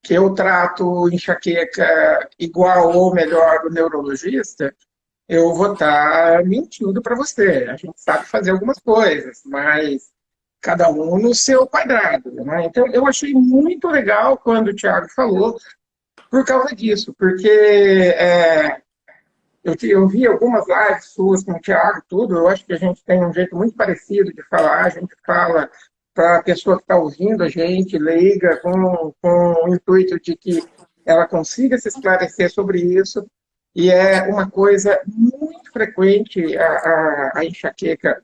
que eu trato enxaqueca igual ou melhor do neurologista, eu vou estar mentindo para você. A gente sabe fazer algumas coisas, mas cada um no seu quadrado, né? Então, eu achei muito legal quando o Thiago falou por causa disso, porque eu vi algumas lives suas com o Thiago, tudo, eu acho que a gente tem um jeito muito parecido de falar, a gente fala para a pessoa que está ouvindo a gente, leiga, com o intuito de que ela consiga se esclarecer sobre isso, e é uma coisa muito frequente a enxaqueca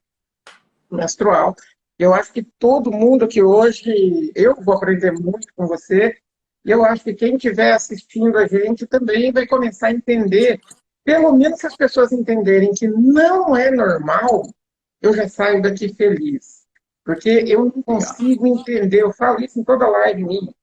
menstrual. Eu acho que todo mundo que hoje, eu vou aprender muito com você, e eu acho que quem estiver assistindo a gente também vai começar a entender, pelo menos se as pessoas entenderem que não é normal, eu já saio daqui feliz. Porque eu não Legal. consigo entender, eu falo isso em toda live minha,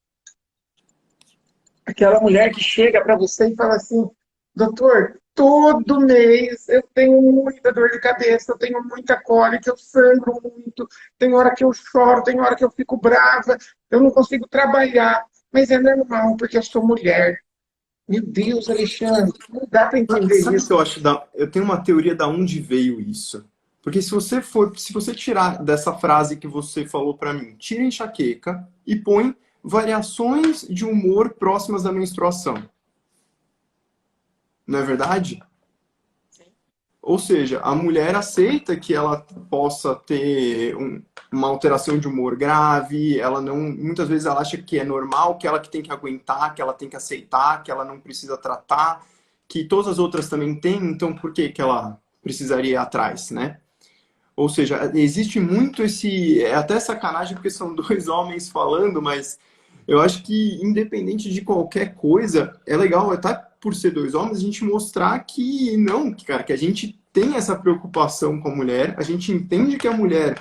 aquela mulher que chega para você e fala assim, doutor, todo mês eu tenho muita dor de cabeça, eu tenho muita cólica, eu sangro muito, tem hora que eu choro, tem hora que eu fico brava, eu não consigo trabalhar, mas é normal, porque eu sou mulher. Meu Deus, Alexandre, não dá para entender Sabe o que isso. eu acho? Eu tenho uma teoria da onde veio isso. Porque se você tirar dessa frase que você falou pra mim, tira a enxaqueca e põe variações de humor próximas da menstruação. Não é verdade? Ou seja, a mulher aceita que ela possa ter uma alteração de humor grave, ela não, muitas vezes ela acha que é normal, que ela que tem que aguentar, que ela tem que aceitar, que ela não precisa tratar, que todas as outras também têm, então por que que ela precisaria ir atrás, né? Ou seja, existe muito esse, é até sacanagem porque são dois homens falando, mas eu acho que independente de qualquer coisa, é legal, até por ser dois homens, a gente mostrar que não, cara, que a gente tem essa preocupação com a mulher, a gente entende que a mulher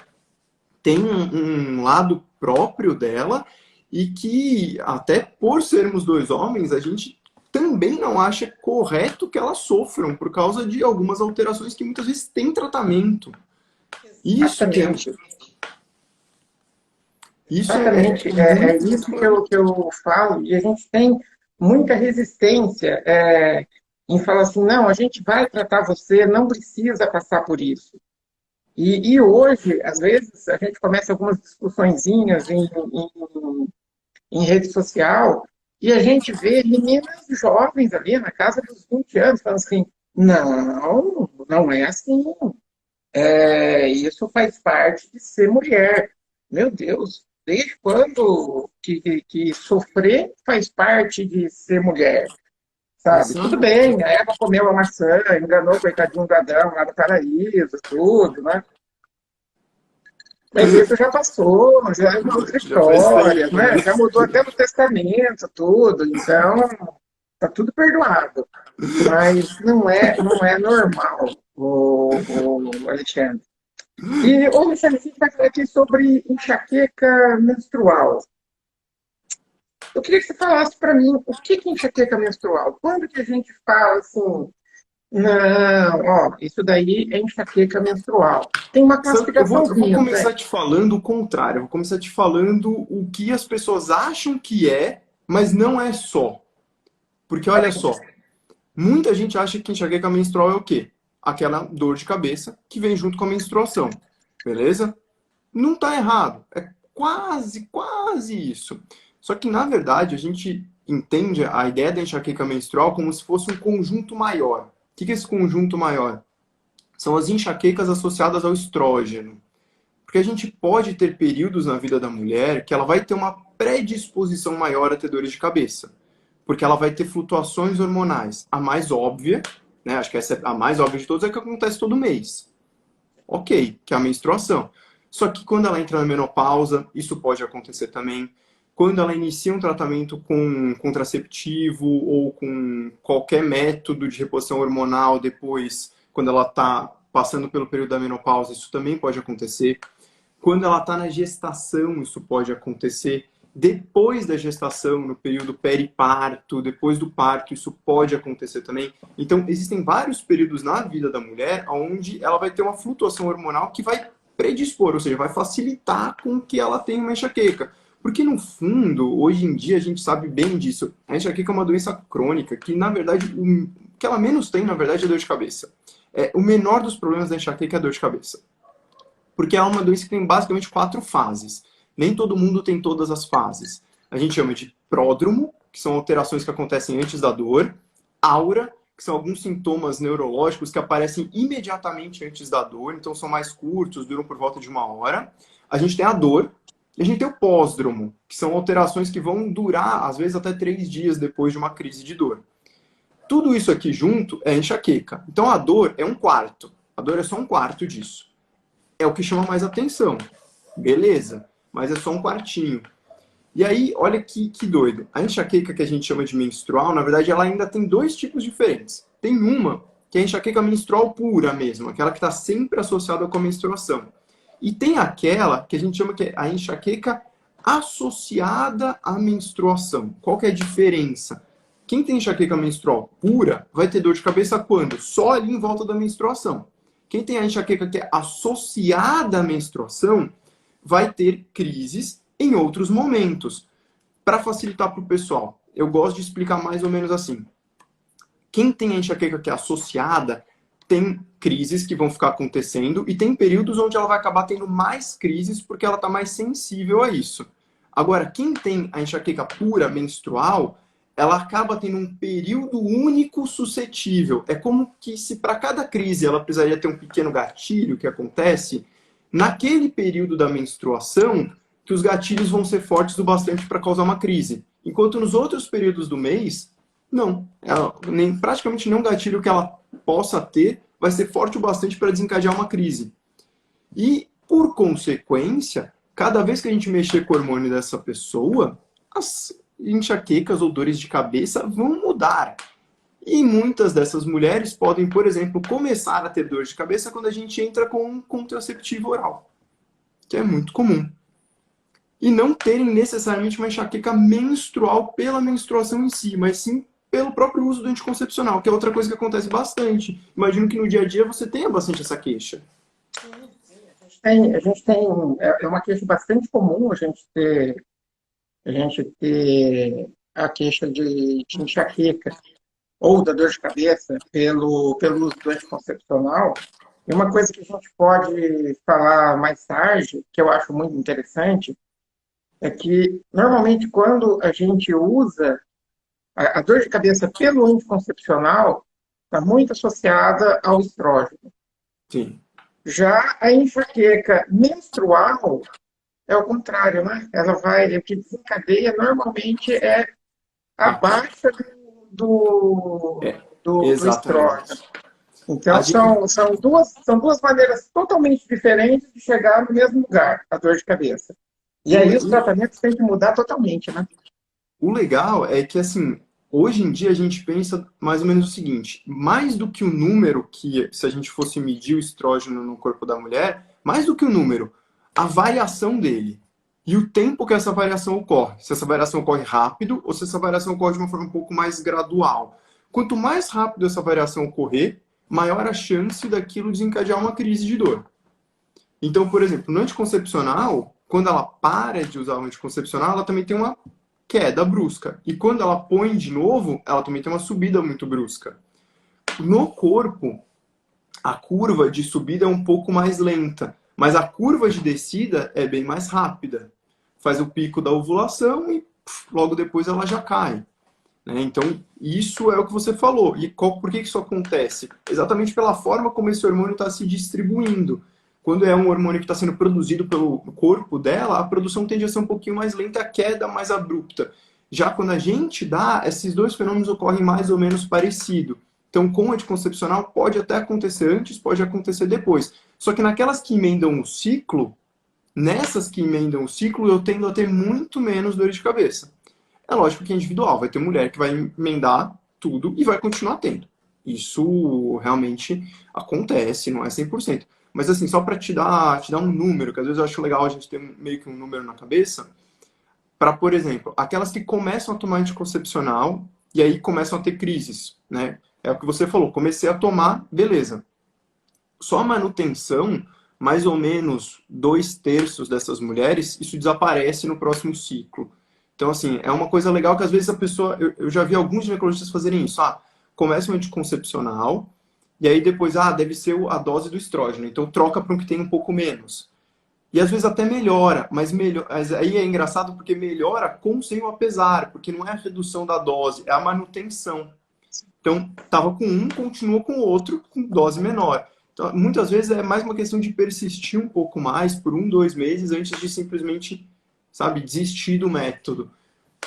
tem um lado próprio dela e que até por sermos dois homens, a gente também não acha correto que elas sofram por causa de algumas alterações que muitas vezes têm tratamento. Isso que é, Exatamente. isso Exatamente, é é muito, isso muito que eu falo, e a gente tem muita resistência em falar assim, não, a gente vai tratar você, não precisa passar por isso. E hoje, às vezes, a gente começa algumas discussõezinhas em rede social, e a gente vê meninas jovens ali, na casa dos 20 anos, falando assim, não, não é assim, isso faz parte de ser mulher. Meu Deus, desde quando que sofrer faz parte de ser mulher? Sabe? Tudo exato. bem, a Eva comeu a maçã, enganou o coitadinho do Adão lá do paraíso, tudo, né? Mas isso já passou, já é uma outra Já faz história, tempo, né? né? Já mudou até no testamento, tudo, então tá tudo perdoado. Mas não é normal, o Alexandre. E, ô, Alexandre, a gente vai falar aqui sobre enxaqueca menstrual. Eu queria que você falasse para mim o que é enxaqueca menstrual. Quando que a gente fala assim, não, ó, isso daí é enxaqueca menstrual. Tem uma Eu vou classificaçãozinha, não começar tem? te falando o contrário. Eu vou começar te falando o que as pessoas acham que é, mas não é só. Porque olha só, muita gente acha que enxaqueca menstrual é o quê? Aquela dor de cabeça que vem junto com a menstruação. Beleza? Não está errado. É quase, quase isso. Só que, na verdade, a gente entende a ideia da enxaqueca menstrual como se fosse um conjunto maior. O que é esse conjunto maior? São as enxaquecas associadas ao estrógeno. Porque a gente pode ter períodos na vida da mulher que ela vai ter uma predisposição maior a ter dores de cabeça. Porque ela vai ter flutuações hormonais. A mais óbvia, né, acho que essa é a mais óbvia de todas, é que acontece todo mês. Ok, que é a menstruação. Só que quando ela entra na menopausa, isso pode acontecer também. Quando ela inicia um tratamento com contraceptivo ou com qualquer método de reposição hormonal, depois, quando ela está passando pelo período da menopausa, isso também pode acontecer. Quando ela está na gestação, isso pode acontecer. Depois da gestação, no período periparto, depois do parto, isso pode acontecer também. Então, existem vários períodos na vida da mulher onde ela vai ter uma flutuação hormonal que vai predispor, ou seja, vai facilitar com que ela tenha uma enxaqueca. Porque, no fundo, hoje em dia, a gente sabe bem disso. A enxaqueca é uma doença crônica, que, na verdade, o que ela menos tem, na verdade, é dor de cabeça. O menor dos problemas da enxaqueca é a dor de cabeça. Porque é uma doença que tem basicamente 4 fases. Nem todo mundo tem todas as fases. A gente chama de pródromo, que são alterações que acontecem antes da dor. Aura, que são alguns sintomas neurológicos que aparecem imediatamente antes da dor, então são mais curtos, duram por volta de 1 hora. A gente tem a dor, e a gente tem o pós-dromo, que são alterações que vão durar, às vezes, até 3 dias depois de uma crise de dor. Tudo isso aqui junto é enxaqueca. Então a dor é 1/4. A dor é só 1/4 disso. É o que chama mais atenção. Beleza, mas é só 1/4. E aí, olha que doido. A enxaqueca que a gente chama de menstrual, na verdade, ela ainda tem 2 tipos diferentes. Tem uma que é a enxaqueca menstrual pura mesmo, aquela que está sempre associada com a menstruação. E tem aquela que a gente chama que é a enxaqueca associada à menstruação. Qual que é a diferença? Quem tem enxaqueca menstrual pura vai ter dor de cabeça quando? Só ali em volta da menstruação. Quem tem a enxaqueca que é associada à menstruação vai ter crises em outros momentos. Para facilitar para o pessoal, eu gosto de explicar mais ou menos assim. Quem tem a enxaqueca que é associada tem crises que vão ficar acontecendo e tem períodos onde ela vai acabar tendo mais crises porque ela está mais sensível a isso. Agora, quem tem a enxaqueca pura menstrual, ela acaba tendo um período único suscetível. É como que se para cada crise ela precisaria ter um pequeno gatilho que acontece, naquele período da menstruação, que os gatilhos vão ser fortes o bastante para causar uma crise. Enquanto nos outros períodos do mês, não. Praticamente nenhum gatilho que ela possa ter vai ser forte o bastante para desencadear uma crise. E, por consequência, cada vez que a gente mexer com o hormônio dessa pessoa, as enxaquecas ou dores de cabeça vão mudar. E muitas dessas mulheres podem, por exemplo, começar a ter dor de cabeça quando a gente entra com um contraceptivo oral, que é muito comum. E não terem necessariamente uma enxaqueca menstrual pela menstruação em si, mas sim pelo próprio uso do anticoncepcional, que é outra coisa que acontece bastante. Imagino que no dia a dia você tenha bastante essa queixa. É uma queixa bastante comum a gente ter a queixa de enxaqueca ou da dor de cabeça pelo uso do anticoncepcional. E uma coisa que a gente pode falar mais tarde, que eu acho muito interessante, é que normalmente quando a gente usa a dor de cabeça pelo anticoncepcional, está muito associada ao estrógeno. Sim. Já a enxaqueca menstrual é o contrário, né? O que desencadeia normalmente é a baixa do estrógeno. Exatamente. Então, são duas maneiras totalmente diferentes de chegar no mesmo lugar, a dor de cabeça. E aí os tratamentos têm que mudar totalmente, né? O legal é que, assim, hoje em dia a gente pensa mais ou menos o seguinte: mais do que o número que, se a gente fosse medir o estrógeno no corpo da mulher, mais do que o número, a variação dele. E o tempo que essa variação ocorre. Se essa variação ocorre rápido ou se essa variação ocorre de uma forma um pouco mais gradual. Quanto mais rápido essa variação ocorrer, maior a chance daquilo desencadear uma crise de dor. Então, por exemplo, no anticoncepcional, quando ela para de usar o anticoncepcional, ela também tem uma queda brusca. E quando ela põe de novo, ela também tem uma subida muito brusca. No corpo, a curva de subida é um pouco mais lenta, mas a curva de descida é bem mais rápida. Faz o pico da ovulação e logo depois ela já cai. Então, isso é o que você falou. E por que isso acontece? Exatamente pela forma como esse hormônio está se distribuindo. Quando é um hormônio que está sendo produzido pelo corpo dela, a produção tende a ser um pouquinho mais lenta, a queda mais abrupta. Já quando a gente dá, esses dois fenômenos ocorrem mais ou menos parecido. Então, com o anticoncepcional, pode até acontecer antes, pode acontecer depois. Só que naquelas que emendam o ciclo, nessas que emendam o ciclo, eu tendo a ter muito menos dor de cabeça. É lógico que é individual, vai ter mulher que vai emendar tudo e vai continuar tendo. Isso realmente acontece, não é 100%. Mas assim, só para te dar um número, que às vezes eu acho legal a gente ter meio que um número na cabeça, para, por exemplo, aquelas que começam a tomar anticoncepcional e aí começam a ter crises, né? É o que você falou, comecei a tomar, beleza. Só a manutenção mais ou menos 2/3 dessas mulheres, isso desaparece no próximo ciclo. Então, assim, é uma coisa legal que às vezes a pessoa... Eu já vi alguns ginecologistas fazerem isso. Começa um anticoncepcional, e aí depois, deve ser a dose do estrógeno. Então, troca para um que tem um pouco menos. E às vezes até melhora, mas aí é engraçado porque melhora com sem o apesar, porque não é a redução da dose, é a manutenção. Então, estava com um, continua com o outro, com dose menor. Então, muitas vezes é mais uma questão de persistir um pouco mais por 1, 2 meses antes de simplesmente, sabe, desistir do método.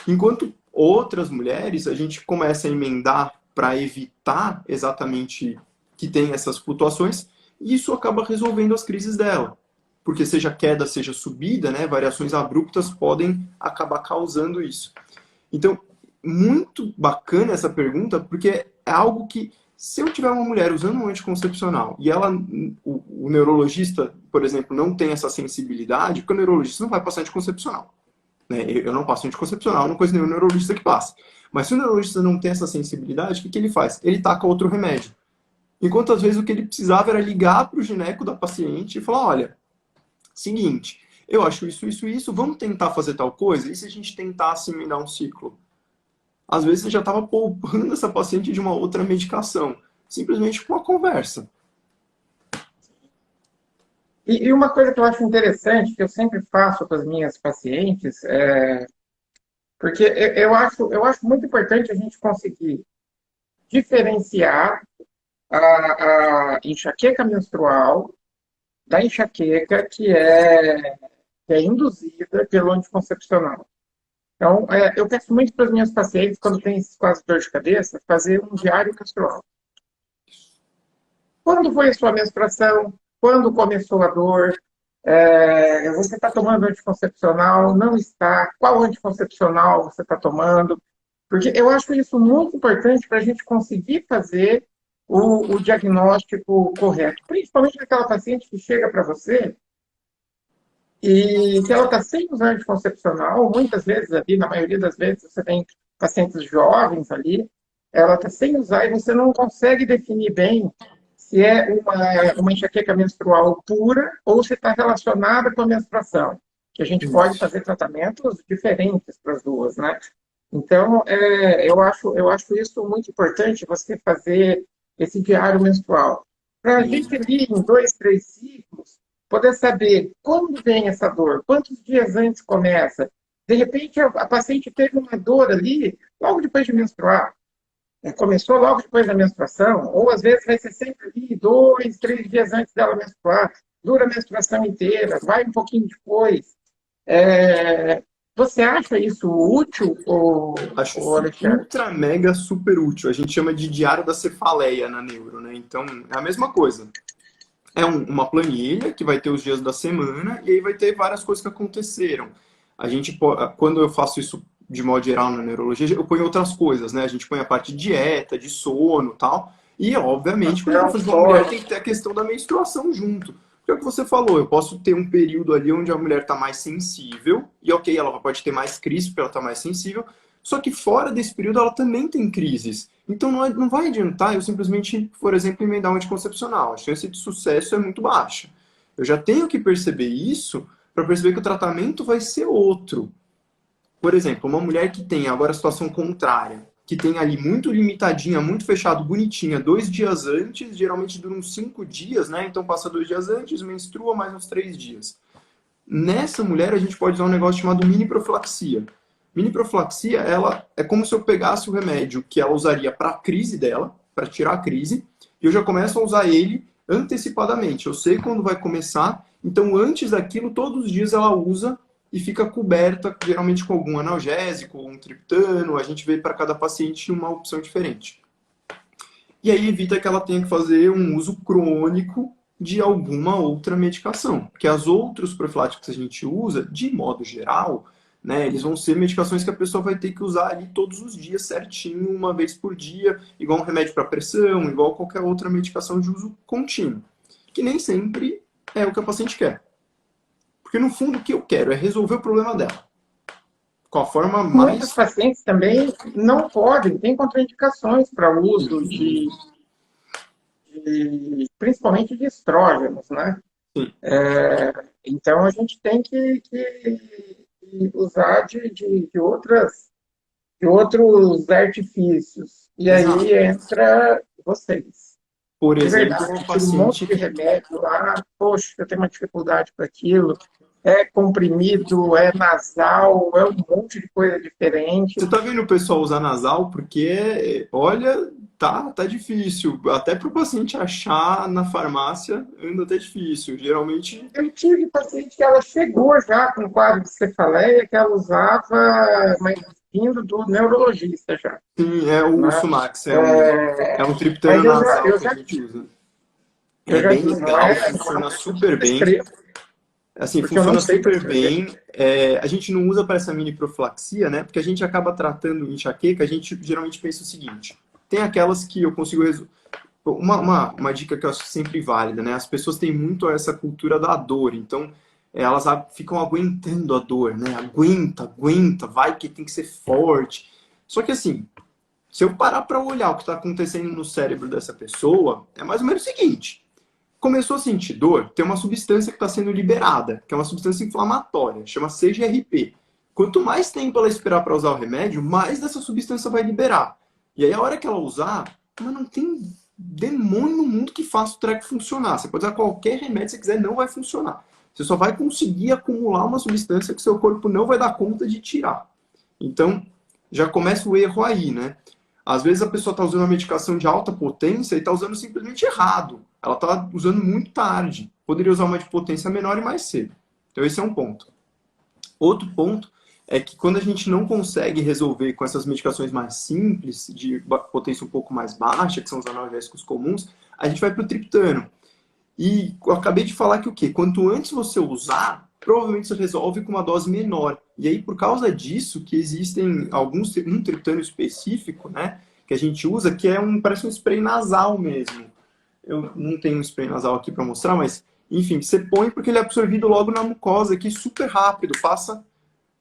Enquanto outras mulheres, a gente começa a emendar para evitar exatamente que tenha essas flutuações, e isso acaba resolvendo as crises dela. Porque seja queda, seja subida, né, variações abruptas podem acabar causando isso. Então, muito bacana essa pergunta, porque é algo que, se eu tiver uma mulher usando um anticoncepcional e ela, o neurologista, por exemplo, não tem essa sensibilidade, porque o neurologista não vai passar anticoncepcional. Né? Eu não passo anticoncepcional, não conheço nenhum neurologista que passe. Mas se o neurologista não tem essa sensibilidade, o que ele faz? Ele taca outro remédio. Enquanto às vezes o que ele precisava era ligar para o gineco da paciente e falar, olha, seguinte, eu acho isso, isso, isso, vamos tentar fazer tal coisa? E se a gente tentar assimilar um ciclo? Às vezes você já estava poupando essa paciente de uma outra medicação, simplesmente com uma conversa. E uma coisa que eu acho interessante, que eu sempre faço com as minhas pacientes, porque eu acho muito importante a gente conseguir diferenciar a enxaqueca menstrual da enxaqueca que é induzida pelo anticoncepcional. Então, eu peço muito para as minhas pacientes, quando tem esses quadros de dor de cabeça, fazer um diário menstrual. Quando foi a sua menstruação? Quando começou a dor? Você está tomando anticoncepcional? Não está? Qual anticoncepcional você está tomando? Porque eu acho isso muito importante para a gente conseguir fazer o diagnóstico correto. Principalmente naquela paciente que chega para você e que ela está sem usar anticoncepcional, muitas vezes ali, na maioria das vezes, você tem pacientes jovens ali, ela está sem usar e você não consegue definir bem se é uma enxaqueca menstrual pura ou se está relacionada com a menstruação. Que a gente pode fazer tratamentos diferentes para as duas, né? Então, eu acho isso muito importante, você fazer esse diário menstrual. Para a gente ali, em 2, 3 ciclos, poder saber quando vem essa dor, quantos dias antes começa. De repente, a paciente teve uma dor ali logo depois de menstruar. Começou logo depois da menstruação, ou às vezes vai ser sempre ali 2, 3 dias antes dela menstruar, dura a menstruação inteira, vai um pouquinho depois. Você acha isso útil, Acho ou isso Alexandre? ultra, mega, super útil. A gente chama de diário da cefaleia na neuro, né? Então, é a mesma coisa. É uma planilha que vai ter os dias da semana e aí vai ter várias coisas que aconteceram. Quando eu faço isso de modo geral na neurologia, eu ponho outras coisas, né? A gente põe a parte de dieta, de sono e tal. E, obviamente, quando eu vou fazer uma mulher, tem que ter a questão da menstruação junto. Porque é o que você falou, eu posso ter um período ali onde a mulher está mais sensível, e ok, ela pode ter mais crise porque ela está mais sensível, só que fora desse período ela também tem crises. Então não vai adiantar eu simplesmente, por exemplo, emendar um anticoncepcional. A chance de sucesso é muito baixa. Eu já tenho que perceber isso para perceber que o tratamento vai ser outro. Por exemplo, uma mulher que tem agora a situação contrária, que tem ali muito limitadinha, muito fechado, bonitinha, 2 dias antes, geralmente dura uns 5 dias, né? Então passa 2 dias antes, menstrua mais uns 3 dias. Nessa mulher a gente pode usar um negócio chamado mini profilaxia. Mini profilaxia, ela é como se eu pegasse o remédio que ela usaria para a crise dela, para tirar a crise, e eu já começo a usar ele antecipadamente. Eu sei quando vai começar, então antes daquilo, todos os dias ela usa e fica coberta, geralmente com algum analgésico, um triptano, a gente vê para cada paciente uma opção diferente. E aí evita que ela tenha que fazer um uso crônico de alguma outra medicação. Porque as outros profiláticos que a gente usa, de modo geral, né, eles vão ser medicações que a pessoa vai ter que usar ali todos os dias certinho, uma vez por dia, igual um remédio para pressão, igual qualquer outra medicação de uso contínuo. Que nem sempre é o que a paciente quer. Porque no fundo o que eu quero é resolver o problema dela. Com a forma mais... Muitos pacientes também não podem, têm contraindicações para o uso principalmente de estrógenos, né? Sim. Então, a gente tem que usar de outros artifícios. E aí Exato. entra vocês. Por De exemplo, verdade, uma tira um monte paciente de que remédio lá, poxa, eu tenho uma dificuldade com aquilo. É comprimido, é nasal, é um monte de coisa diferente. você tá vendo o pessoal usar nasal porque, olha, tá difícil. Até para o paciente achar na farmácia anda até difícil. Geralmente, Eu tive paciente que ela chegou já com quadro de cefaleia que ela usava, mas vindo do neurologista já, sim, é o né? Sumax, é um triptano Mas nasal eu que a já gente tive, usa. eu É já bem tive, legal, não é funciona uma coisa que eu super bem. prescrevo, Assim, porque eu não funciona sei super prescrever. bem. É, a gente não usa para essa mini profilaxia, né? Porque a gente acaba tratando enxaqueca, a gente geralmente pensa o seguinte: tem aquelas que eu consigo resolver. Uma dica que eu acho sempre válida, né? As pessoas têm muito essa cultura da dor, então elas ficam aguentando a dor, né? Aguenta, aguenta, vai que tem que ser forte. Só que assim, se eu parar para olhar o que está acontecendo no cérebro dessa pessoa, é mais ou menos o seguinte: começou a sentir dor, tem uma substância que está sendo liberada, que é uma substância inflamatória, chama CGRP. Quanto mais tempo ela esperar para usar o remédio, mais dessa substância vai liberar. E aí, a hora que ela usar, mas não tem demônio no mundo que faça o treco funcionar. Você pode usar qualquer remédio que você quiser, não vai funcionar. Você só vai conseguir acumular uma substância que seu corpo não vai dar conta de tirar. Então, já começa o erro aí, né? Às vezes a pessoa está usando uma medicação de alta potência e está usando simplesmente errado. Ela está usando muito tarde. Poderia usar uma de potência menor e mais cedo. Então esse é um ponto. Outro ponto é que quando a gente não consegue resolver com essas medicações mais simples, de potência um pouco mais baixa, que são os analgésicos comuns, a gente vai para o triptano. E eu acabei de falar que o quê? Quanto antes você usar, provavelmente você resolve com uma dose menor. E aí, por causa disso, que existem um triptano específico, né? Que a gente usa, que parece um spray nasal mesmo. Eu não tenho um spray nasal aqui para mostrar, mas, enfim, você põe porque ele é absorvido logo na mucosa aqui super rápido, passa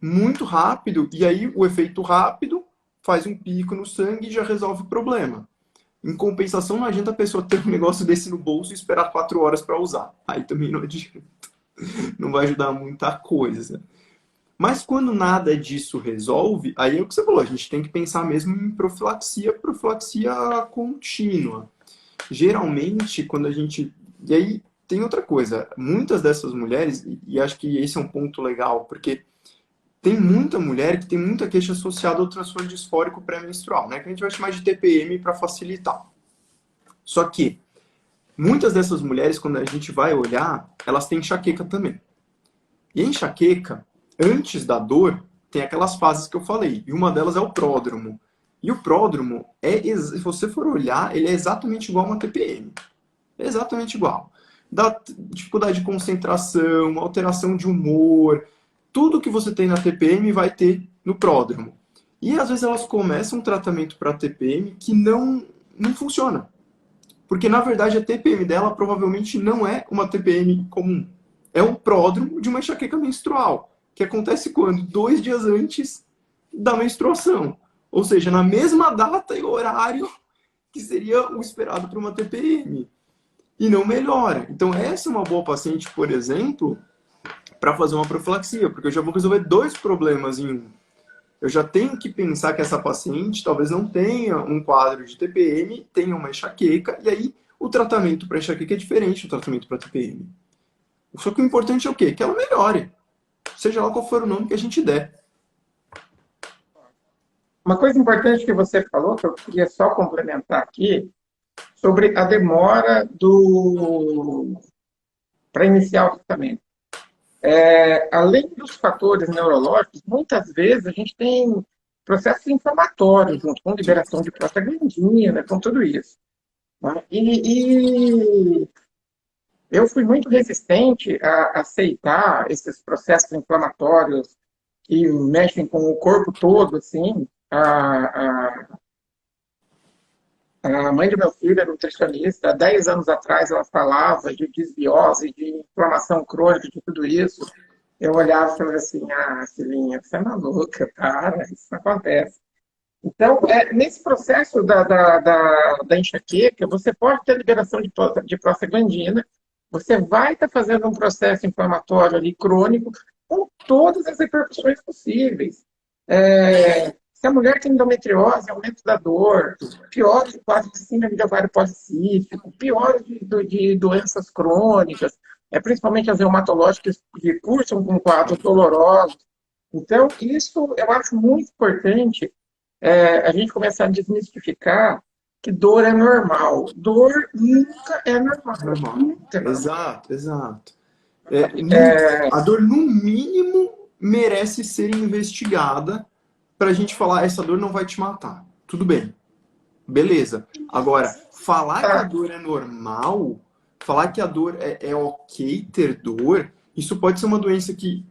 muito rápido, e aí o efeito rápido faz um pico no sangue e já resolve o problema. Em compensação, não adianta a pessoa ter um negócio desse no bolso e esperar 4 horas para usar. Aí também não adianta. Não vai ajudar muita coisa. Mas quando nada disso resolve, aí é o que você falou, a gente tem que pensar mesmo em profilaxia contínua. Geralmente, quando a gente. E aí tem outra coisa, muitas dessas mulheres, e acho que esse é um ponto legal, porque tem muita mulher que tem muita queixa associada ao transtorno disfórico pré-menstrual, né? Que a gente vai chamar de TPM para facilitar. Só que muitas dessas mulheres, quando a gente vai olhar, elas têm enxaqueca também. E a enxaqueca, antes da dor, tem aquelas fases que eu falei. E uma delas é o pródromo. E o pródromo, se você for olhar, ele é exatamente igual a uma TPM. É exatamente igual. Dá dificuldade de concentração, alteração de humor. Tudo que você tem na TPM vai ter no pródromo. E às vezes elas começam um tratamento para TPM que não funciona. Porque, na verdade, a TPM dela provavelmente não é uma TPM comum. É um pródromo de uma enxaqueca menstrual, que acontece quando? 2 dias antes da menstruação. Ou seja, na mesma data e horário que seria o esperado para uma TPM. E não melhora. Então, essa é uma boa paciente, por exemplo, para fazer uma profilaxia, porque eu já vou resolver dois problemas em um. Eu já tenho que pensar que essa paciente talvez não tenha um quadro de TPM, tenha uma enxaqueca, e aí o tratamento para enxaqueca é diferente do tratamento para TPM. Só que o importante é o quê? Que ela melhore, seja lá qual for o nome que a gente der. Uma coisa importante que você falou, que eu queria só complementar aqui, sobre a demora para iniciar o tratamento. Além dos fatores neurológicos, muitas vezes a gente tem processos inflamatórios, junto com Sim. liberação de prostaglandina, com tudo isso. Né? E eu fui muito resistente a aceitar esses processos inflamatórios que mexem com o corpo todo, assim. A mãe do meu filho era nutricionista. Há 10 anos atrás ela falava de desbiose, de inflamação crônica, de tudo isso. Eu olhava e falava assim, filhinha, você é maluca, cara, isso não acontece. Então, nesse processo da enxaqueca, você pode ter liberação de prostaglandina, você vai estar fazendo um processo inflamatório ali crônico com todas as repercussões possíveis. Se a mulher tem endometriose, aumento da dor, piora de quadro de síndrome de ovário policístico, piora de doenças crônicas, principalmente as reumatológicas que cursam com quadros dolorosos. Então, isso eu acho muito importante a gente começar a desmistificar que dor é normal. Dor nunca é normal. Normal. Nunca é normal. Exato, exato. A dor, no mínimo, merece ser investigada para a gente falar, essa dor não vai te matar. Tudo bem. Beleza. Agora, falar que a Tá? dor é normal, falar que a dor é ok ter dor, isso pode ser uma doença que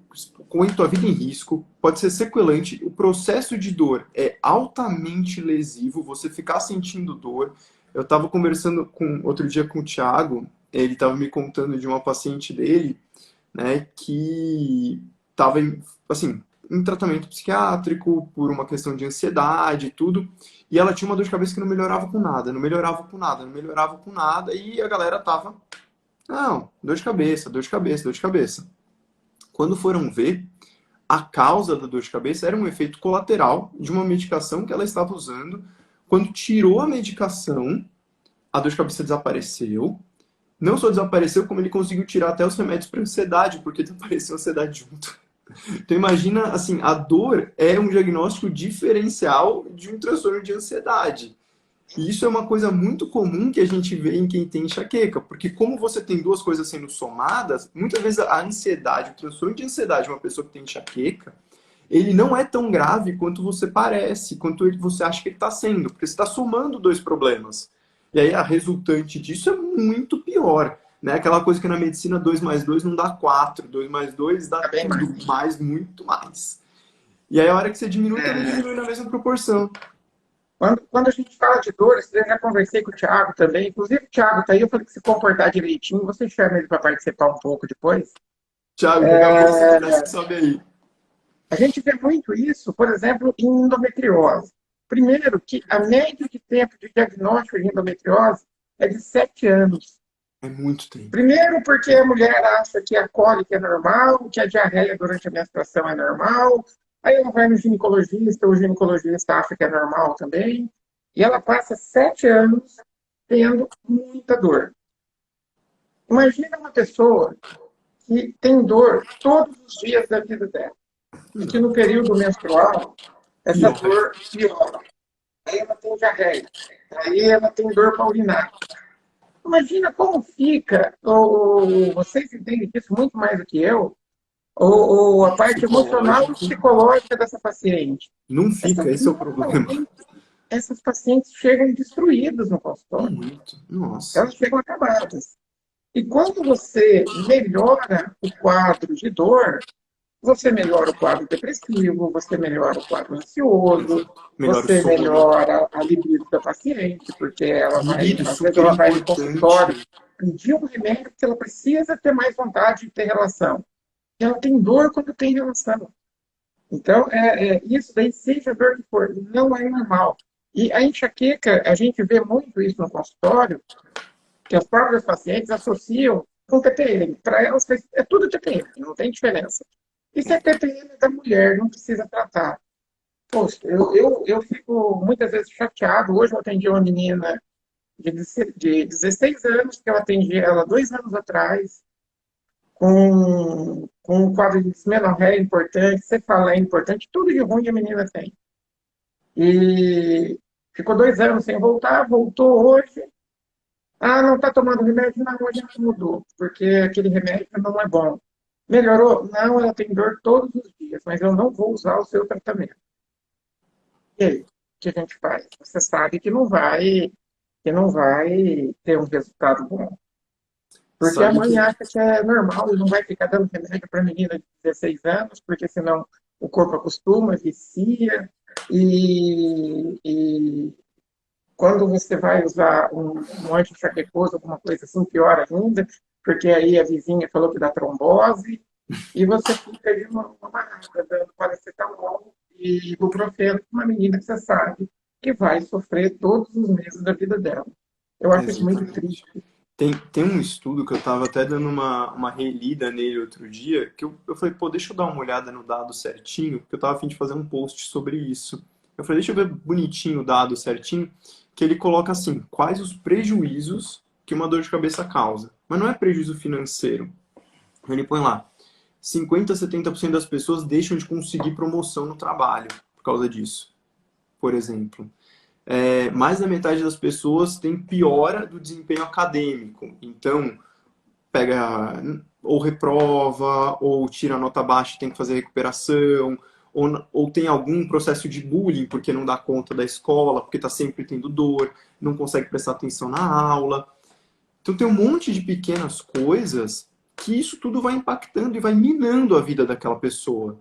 põe tua vida em risco, pode ser sequelante. O processo de dor é altamente lesivo, você ficar sentindo dor. Eu estava conversando outro dia com o Thiago, ele estava me contando de uma paciente dele, né, que estava assim, em tratamento psiquiátrico por uma questão de ansiedade e tudo, e ela tinha uma dor de cabeça que não melhorava com nada, não melhorava com nada, não melhorava com nada, e a galera tava, não, dor de cabeça, dor de cabeça, dor de cabeça. Quando foram ver, a causa da dor de cabeça era um efeito colateral de uma medicação que ela estava usando. Quando tirou a medicação, a dor de cabeça desapareceu. Não só desapareceu, como ele conseguiu tirar até os remédios para ansiedade, porque desapareceu a ansiedade junto. Então imagina, assim, a dor é um diagnóstico diferencial de um transtorno de ansiedade. E isso é uma coisa muito comum que a gente vê em quem tem enxaqueca, porque como você tem duas coisas sendo somadas, muitas vezes a ansiedade, o transtorno de ansiedade de uma pessoa que tem enxaqueca, ele não é tão grave quanto você parece, quanto você acha que ele está sendo, porque você está somando dois problemas. E aí a resultante disso é muito pior. Né? Aquela coisa que na medicina 2 mais 2 não dá 4, 2 mais 2 dá Tá bem mais. tudo, mais, muito mais. E aí a hora que você diminui, também diminui na mesma proporção. Quando a gente fala de dores, eu já conversei com o Thiago também. Inclusive, o Thiago está aí, eu falei que se comportar direitinho, você chama ele para participar um pouco depois. Thiago, qualquer coisa você quiser, você sabe aí. A gente vê muito isso, por exemplo, em endometriose. Primeiro, que a média de tempo de diagnóstico de endometriose é de 7 anos. É muito tempo. Primeiro, porque a mulher acha que a cólica é normal, que a diarreia durante a menstruação é normal. Aí ela vai no ginecologista, o ginecologista acha que é normal também. E ela passa 7 anos tendo muita dor. Imagina uma pessoa que tem dor todos os dias da vida dela. E que no período menstrual, essa Pior. dor piora. Aí ela tem diarreia. Aí ela tem dor para urinar. Imagina como fica, vocês entendem isso muito mais do que eu, a parte emocional e Psicológico. psicológica dessa paciente. Não fica, esse é o problema. Normalmente, essas pacientes chegam destruídas no consultório. Muito. Nossa. Elas chegam acabadas. E quando você melhora o quadro de dor, você melhora o quadro depressivo, você melhora o quadro ansioso, Melhor o você sono. melhora a libido da paciente, porque ela vai, Libido, às vezes super ela vai no consultório importante. pedir um remédio porque ela precisa ter mais vontade de ter relação. E ela tem dor quando tem relação. Então, isso daí, seja dor que for, não é normal. E a enxaqueca, a gente vê muito isso no consultório, que as próprias pacientes associam com TPM. Para elas, é tudo TPM, não tem diferença. Isso é TPM da mulher, não precisa tratar. Poxa, eu fico muitas vezes chateado. Hoje eu atendi uma menina de 16 anos, que eu atendi ela 2 anos atrás, com um quadro de dismenorreia importante, cefaleia importante, tudo de ruim a menina tem. E ficou 2 anos sem voltar, voltou hoje. Ah, não está tomando remédio? Não, hoje não mudou, porque aquele remédio não é bom. Melhorou? Não, ela tem dor todos os dias, mas eu não vou usar o seu tratamento. E aí, o que a gente faz? Você sabe que não vai ter um resultado bom. Porque a Sabe mãe que acha que é normal e não vai ficar dando remédio para a menina de 16 anos, porque senão o corpo acostuma, vicia, e quando você vai usar um anti-enxaquecoso, alguma coisa assim, pior ainda, porque aí a vizinha falou que dá trombose, e você fica de uma marada dando paracetamol e ibuprofeno para uma menina que você sabe que vai sofrer todos os meses da vida dela. Eu acho isso muito exatamente. triste. Tem um estudo que eu estava até dando uma relida nele outro dia, que eu falei, pô, deixa eu dar uma olhada no dado certinho, porque eu estava a fim de fazer um post sobre isso. Eu falei, deixa eu ver bonitinho o dado certinho, que ele coloca assim, quais os prejuízos que uma dor de cabeça causa. Mas não é prejuízo financeiro. Ele põe lá, 50 a 70% das pessoas deixam de conseguir promoção no trabalho por causa disso, por exemplo. Mais da metade das pessoas tem piora do desempenho acadêmico. Então, pega ou reprova, ou tira nota baixa e tem que fazer recuperação, ou tem algum processo de bullying porque não dá conta da escola, porque está sempre tendo dor, não consegue prestar atenção na aula. Então tem um monte de pequenas coisas que isso tudo vai impactando e vai minando a vida daquela pessoa.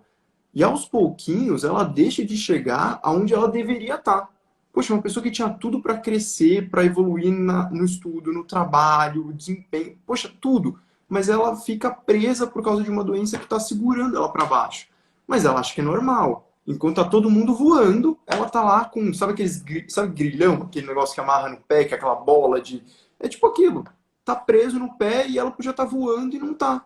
E aos pouquinhos ela deixa de chegar aonde ela deveria estar. Poxa, uma pessoa que tinha tudo para crescer, para evoluir no estudo, no trabalho, desempenho, poxa, tudo. Mas ela fica presa por causa de uma doença que está segurando ela para baixo. Mas ela acha que é normal. Enquanto tá todo mundo voando, ela tá lá com, sabe aqueles, sabe grilhão, aquele negócio que amarra no pé, que é aquela bola de... É tipo aquilo. Tá preso no pé e ela podia estar voando e não tá.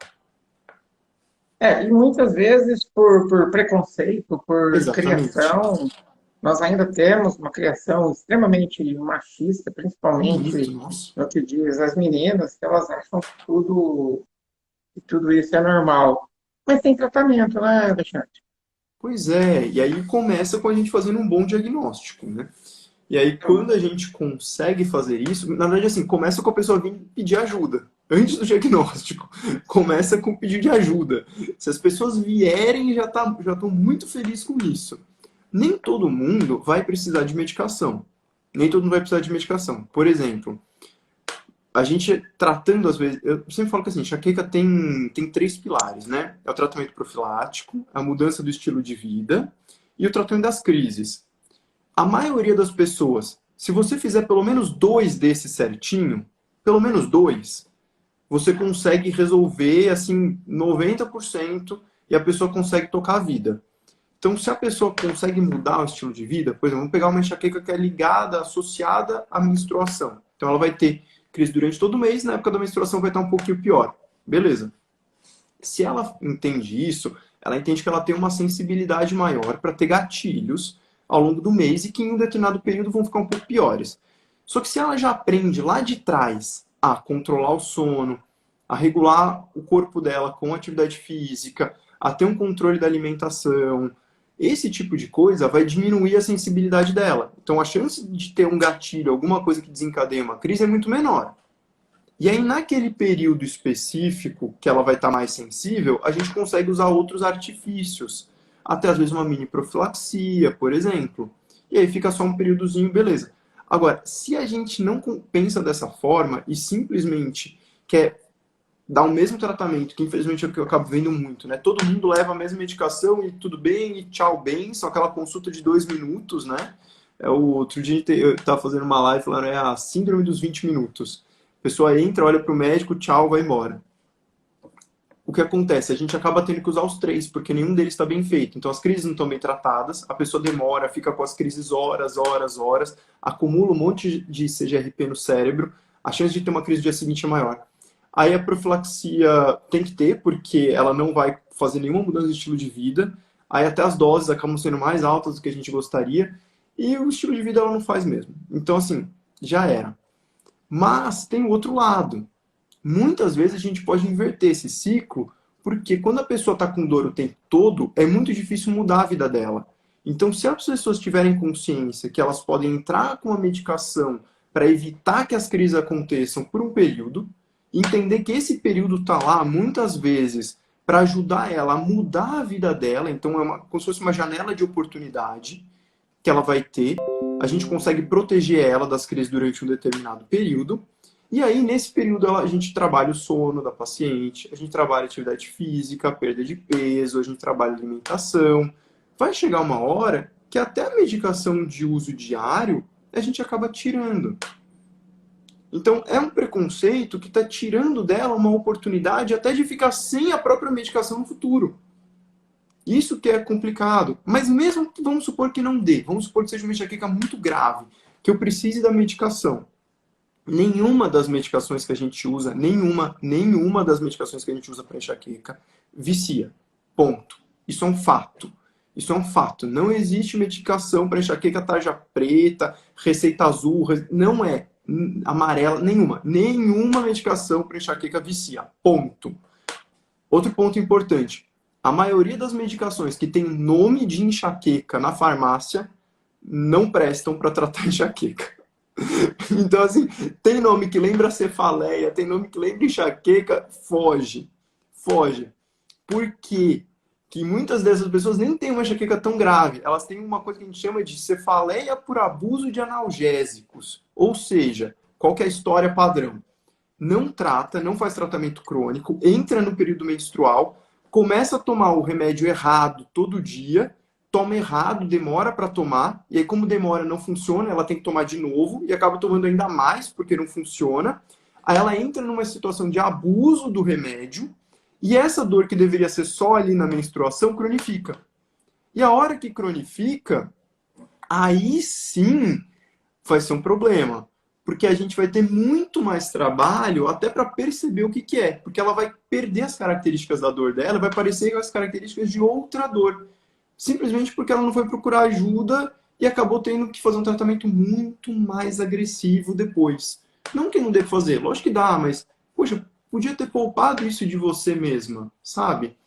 E muitas vezes por preconceito, por Exatamente. criação, nós ainda temos uma criação extremamente machista, Muito, principalmente nossa. no que diz as meninas, que elas acham que tudo isso é normal. Mas tem tratamento, né, Alexandre? Pois é, e aí começa com a gente fazendo um bom diagnóstico, né? E aí, quando a gente consegue fazer isso, na verdade, assim, começa com a pessoa vir pedir ajuda. Antes do diagnóstico, começa com o pedido de ajuda. Se as pessoas vierem, já estão muito felizes com isso. Nem todo mundo vai precisar de medicação. Nem todo mundo vai precisar de medicação. Por exemplo, a gente tratando, às vezes, eu sempre falo que assim, enxaqueca tem três pilares, né? É o tratamento profilático, a mudança do estilo de vida e o tratamento das crises. A maioria das pessoas, se você fizer pelo menos dois desses certinho, pelo menos dois, você consegue resolver assim 90% e a pessoa consegue tocar a vida. Então, se a pessoa consegue mudar o estilo de vida, por exemplo, vamos pegar uma enxaqueca que é ligada, associada à menstruação. Então, ela vai ter crise durante todo o mês, na época da menstruação vai estar um pouquinho pior. Beleza. Se ela entende isso, ela entende que ela tem uma sensibilidade maior para ter gatilhos ao longo do mês e que em um determinado período vão ficar um pouco piores. Só que se ela já aprende lá de trás a controlar o sono, a regular o corpo dela com atividade física, a ter um controle da alimentação, esse tipo de coisa vai diminuir a sensibilidade dela. Então a chance de ter um gatilho, alguma coisa que desencadeie uma crise é muito menor. E aí, naquele período específico que ela vai estar mais sensível, a gente consegue usar outros artifícios. Até às vezes uma mini profilaxia, por exemplo. E aí fica só um períodozinho, beleza. Agora, se a gente não pensa dessa forma e simplesmente quer dar o mesmo tratamento, que infelizmente é o que eu acabo vendo muito, né? Todo mundo leva a mesma medicação e tudo bem, e tchau, bem, só aquela consulta de 2 minutos, né? O outro dia eu estava fazendo uma live falando, é a síndrome dos 20 minutos. A pessoa entra, olha para o médico, tchau, vai embora. O que acontece? A gente acaba tendo que usar os três, porque nenhum deles está bem feito. Então as crises não estão bem tratadas, a pessoa demora, fica com as crises horas, horas, horas, acumula um monte de CGRP no cérebro, a chance de ter uma crise no dia seguinte é maior. Aí a profilaxia tem que ter, porque ela não vai fazer nenhuma mudança de estilo de vida. Aí até as doses acabam sendo mais altas do que a gente gostaria. E o estilo de vida ela não faz mesmo. Então, assim, já era. Mas tem o outro lado. Muitas vezes a gente pode inverter esse ciclo, porque quando a pessoa está com dor o tempo todo, é muito difícil mudar a vida dela. Então, se as pessoas tiverem consciência que elas podem entrar com a medicação para evitar que as crises aconteçam por um período, entender que esse período está lá muitas vezes para ajudar ela a mudar a vida dela, então como se fosse uma janela de oportunidade que ela vai ter, a gente consegue proteger ela das crises durante um determinado período, e aí nesse período a gente trabalha o sono da paciente, a gente trabalha atividade física, perda de peso, a gente trabalha alimentação. Vai chegar uma hora que até a medicação de uso diário a gente acaba tirando. Então, é um preconceito que está tirando dela uma oportunidade até de ficar sem a própria medicação no futuro. Isso que é complicado. Mas mesmo que vamos supor que não dê, vamos supor que seja uma enxaqueca muito grave, que eu precise da medicação. Nenhuma das medicações que a gente usa, nenhuma das medicações que a gente usa para enxaqueca vicia. Ponto. Isso é um fato. Isso é um fato. Não existe medicação para enxaqueca tarja preta, receita azul, não é amarela, nenhuma. Nenhuma medicação para enxaqueca vicia. Ponto. Outro ponto importante. A maioria das medicações que tem nome de enxaqueca na farmácia não prestam para tratar enxaqueca. Então, assim, tem nome que lembra cefaleia, tem nome que lembra enxaqueca, foge. Foge. Por quê? Que muitas dessas pessoas nem têm uma enxaqueca tão grave. Elas têm uma coisa que a gente chama de cefaleia por abuso de analgésicos. Ou seja, qual que é a história padrão? Não trata, não faz tratamento crônico, entra no período menstrual, começa a tomar o remédio errado todo dia, toma errado, demora para tomar, e aí como demora não funciona, ela tem que tomar de novo, e acaba tomando ainda mais porque não funciona. Aí ela entra numa situação de abuso do remédio, e essa dor que deveria ser só ali na menstruação, cronifica. E a hora que cronifica, aí sim vai ser um problema. Porque a gente vai ter muito mais trabalho até para perceber o que, que é. Porque ela vai perder as características da dor dela, vai parecer com as características de outra dor. Simplesmente porque ela não foi procurar ajuda e acabou tendo que fazer um tratamento muito mais agressivo depois. Não que não dê pra fazer, lógico que dá, mas, poxa, podia ter poupado isso de você mesma, sabe?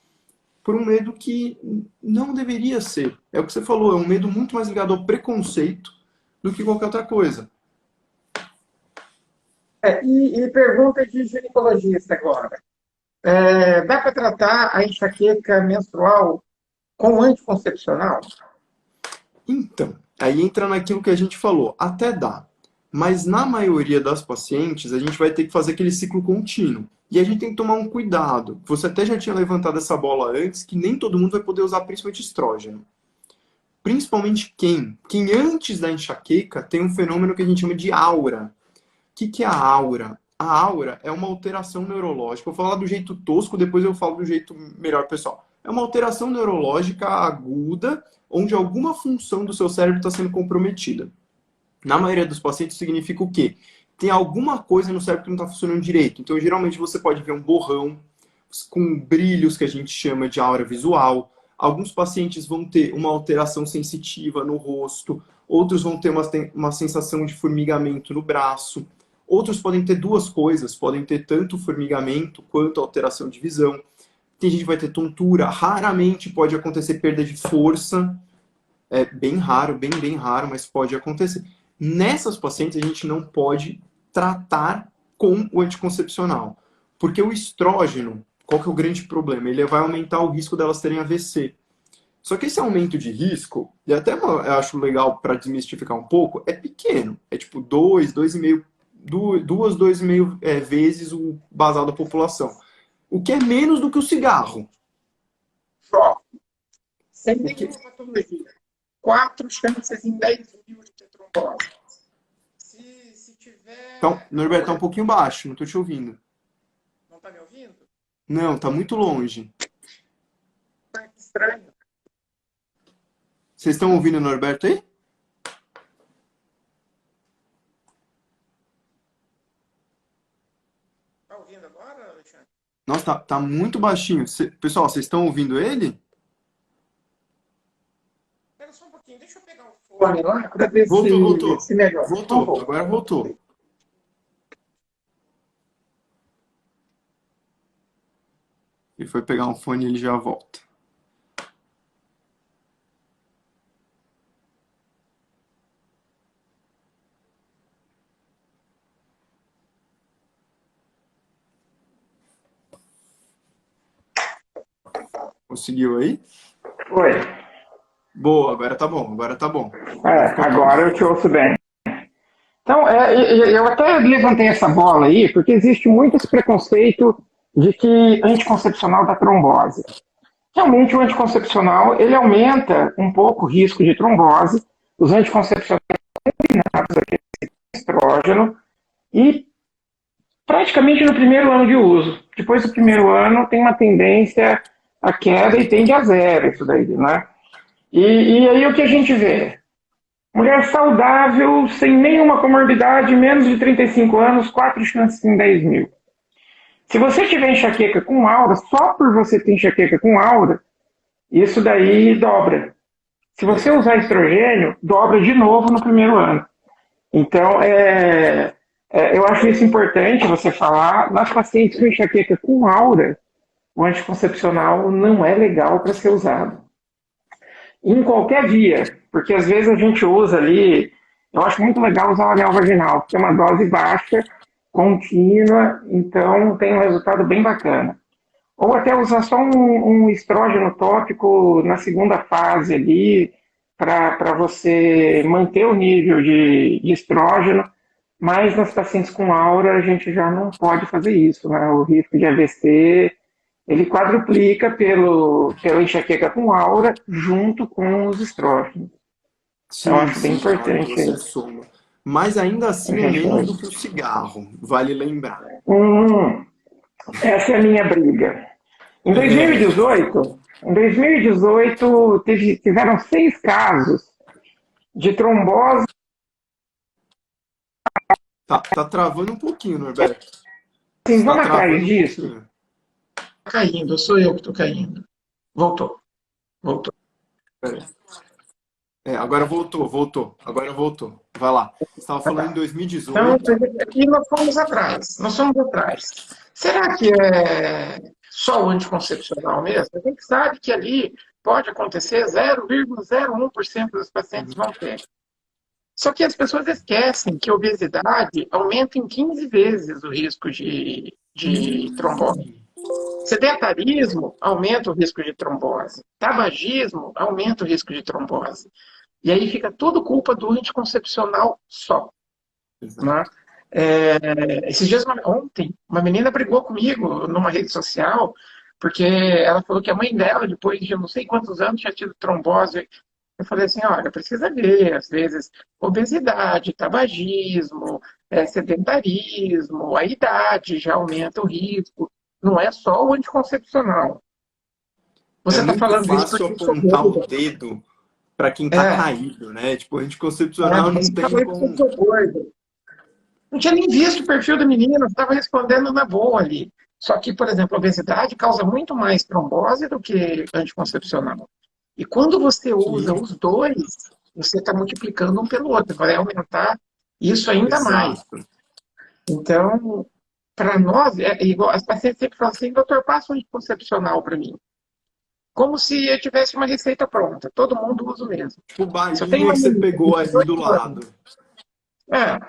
Por um medo que não deveria ser. É o que você falou, é um medo muito mais ligado ao preconceito do que qualquer outra coisa. E pergunta de ginecologista agora. Dá para tratar a enxaqueca menstrual com anticoncepcional? Então, aí entra naquilo que a gente falou, até dá. Mas na maioria das pacientes, a gente vai ter que fazer aquele ciclo contínuo. E a gente tem que tomar um cuidado. Você até já tinha levantado essa bola antes, que nem todo mundo vai poder usar principalmente estrógeno. Principalmente quem? Quem antes da enxaqueca tem um fenômeno que a gente chama de aura. O que é a aura? A aura é uma alteração neurológica. Eu vou falar do jeito tosco, depois eu falo do jeito melhor, pessoal. É uma alteração neurológica aguda, onde alguma função do seu cérebro está sendo comprometida. Na maioria dos pacientes, significa o quê? Tem alguma coisa no cérebro que não está funcionando direito. Então, geralmente, você pode ver um borrão com brilhos que a gente chama de aura visual. Alguns pacientes vão ter uma alteração sensitiva no rosto. Outros vão ter uma sensação de formigamento no braço. Outros podem ter duas coisas. Podem ter tanto formigamento quanto alteração de visão. Tem gente que vai ter tontura. Raramente pode acontecer perda de força. É bem raro, bem raro, mas pode acontecer. Nessas pacientes, a gente não pode tratar com o anticoncepcional. Porque o estrógeno, qual que é o grande problema? Ele vai aumentar o risco delas terem AVC. Só que esse aumento de risco, e até eu acho legal para desmistificar um pouco, é pequeno. É tipo 2,5 vezes o basal da população. O que é menos do que o cigarro. Só. Sem nenhuma patologia. 4 chances em 10 mil de ter trombose. Se tiver. Então, Norberto, tá um pouquinho baixo, não tô te ouvindo. Não tá me ouvindo? Não, tá muito longe. Que estranho. Vocês estão ouvindo o Norberto aí? Tá ouvindo agora, Alexandre? Nossa, tá muito baixinho. Pessoal, vocês estão ouvindo ele? Espera só um pouquinho, deixa eu pegar o fone lá para ver Voltou. se melhora. Voltou, agora voltou. Ele foi pegar um fone e ele já volta. Conseguiu aí? Oi. Boa, agora tá bom, agora tá bom. Agora eu te ouço bem. Então, eu até levantei essa bola aí, porque existe muito esse preconceito de que anticoncepcional dá trombose. Realmente, o anticoncepcional, ele aumenta um pouco o risco de trombose. Os anticoncepcionais combinados aqui com estrógeno e praticamente no primeiro ano de uso. Depois do primeiro ano, tem uma tendência à queda e tende a zero isso daí, né? E aí o que a gente vê? Mulher saudável, sem nenhuma comorbidade, menos de 35 anos, 4 chances em 10 mil. Se você tiver enxaqueca com aura, só por você ter enxaqueca com aura, isso daí dobra. Se você Legal. usar estrogênio, dobra de novo no primeiro ano. Então, eu acho isso importante você falar. Nas pacientes com enxaqueca com aura, o anticoncepcional não é legal para ser usado. Em qualquer via, porque às vezes a gente usa ali, eu acho muito legal usar o anel vaginal, porque é uma dose baixa, contínua, então tem um resultado bem bacana. Ou até usar só um estrógeno tópico na segunda fase ali, para você manter o nível de estrógeno, mas nas pacientes com aura a gente já não pode fazer isso, né? O risco de AVC ele quadruplica pela enxaqueca com aura junto com os estrógenos. Então, Sim, acho bem sim, na hora que importante você aí soma. Mas ainda a assim é gente menos fazer. do que o cigarro, vale lembrar. Hum, essa é a minha briga. Em É, 2018, tiveram 6 casos de trombose. tá travando um pouquinho, Norberto. Assim, Está vamos atrás travando um disso? pouquinho. Caindo, sou eu que estou caindo. Voltou, voltou. Pera aí. Agora voltou. Agora voltou. Vai lá. Você estava Ah, falando em tá. Então, 2018. aqui nós fomos atrás. Nós fomos atrás. Será que é só o anticoncepcional mesmo? A gente sabe que ali pode acontecer 0,01% dos pacientes vão ter. Só que as pessoas esquecem que a obesidade aumenta em 15 vezes o risco de trombose. Hum, Sedentarismo aumenta o risco de trombose. Tabagismo aumenta o risco de trombose. E aí fica tudo culpa do anticoncepcional só. Né? exato. Esses dias, ontem, uma menina brigou comigo numa rede social, porque ela falou que a mãe dela, depois de não sei quantos anos, tinha tido trombose. Eu falei assim, olha, precisa ver, às vezes, obesidade, tabagismo, sedentarismo, a idade já aumenta o risco. Não é só o anticoncepcional. É Você está muito falando isso fácil porque eu sou apontar o gorda. dedo para quem tá É, caído, né? Tipo, anticoncepcional não você tem falou isso porque como. eu sou gorda. Não tinha nem visto o perfil da menina, estava respondendo na boa ali. Só que, por exemplo, a obesidade causa muito mais trombose do que anticoncepcional. E quando você usa Sim, os dois, você está multiplicando um pelo outro, vai aumentar isso ainda mais. exato. Então, para nós, é igual, as pacientes sempre falam assim, doutor, passa um anticoncepcional para mim. Como se eu tivesse uma receita pronta, todo mundo usa o mesmo. Tipo, Se eu tenho balinha uma que você menina de pegou ali do 18 lado. anos, é,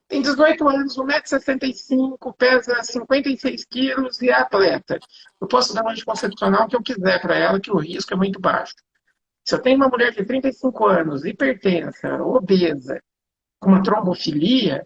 tem 18 anos, 1,65 m, pesa 56 quilos e é atleta. Eu posso dar um anticoncepcional que eu quiser para ela, que o risco é muito baixo. Se eu tenho uma mulher de 35 anos, hipertensa, obesa, com uma trombofilia,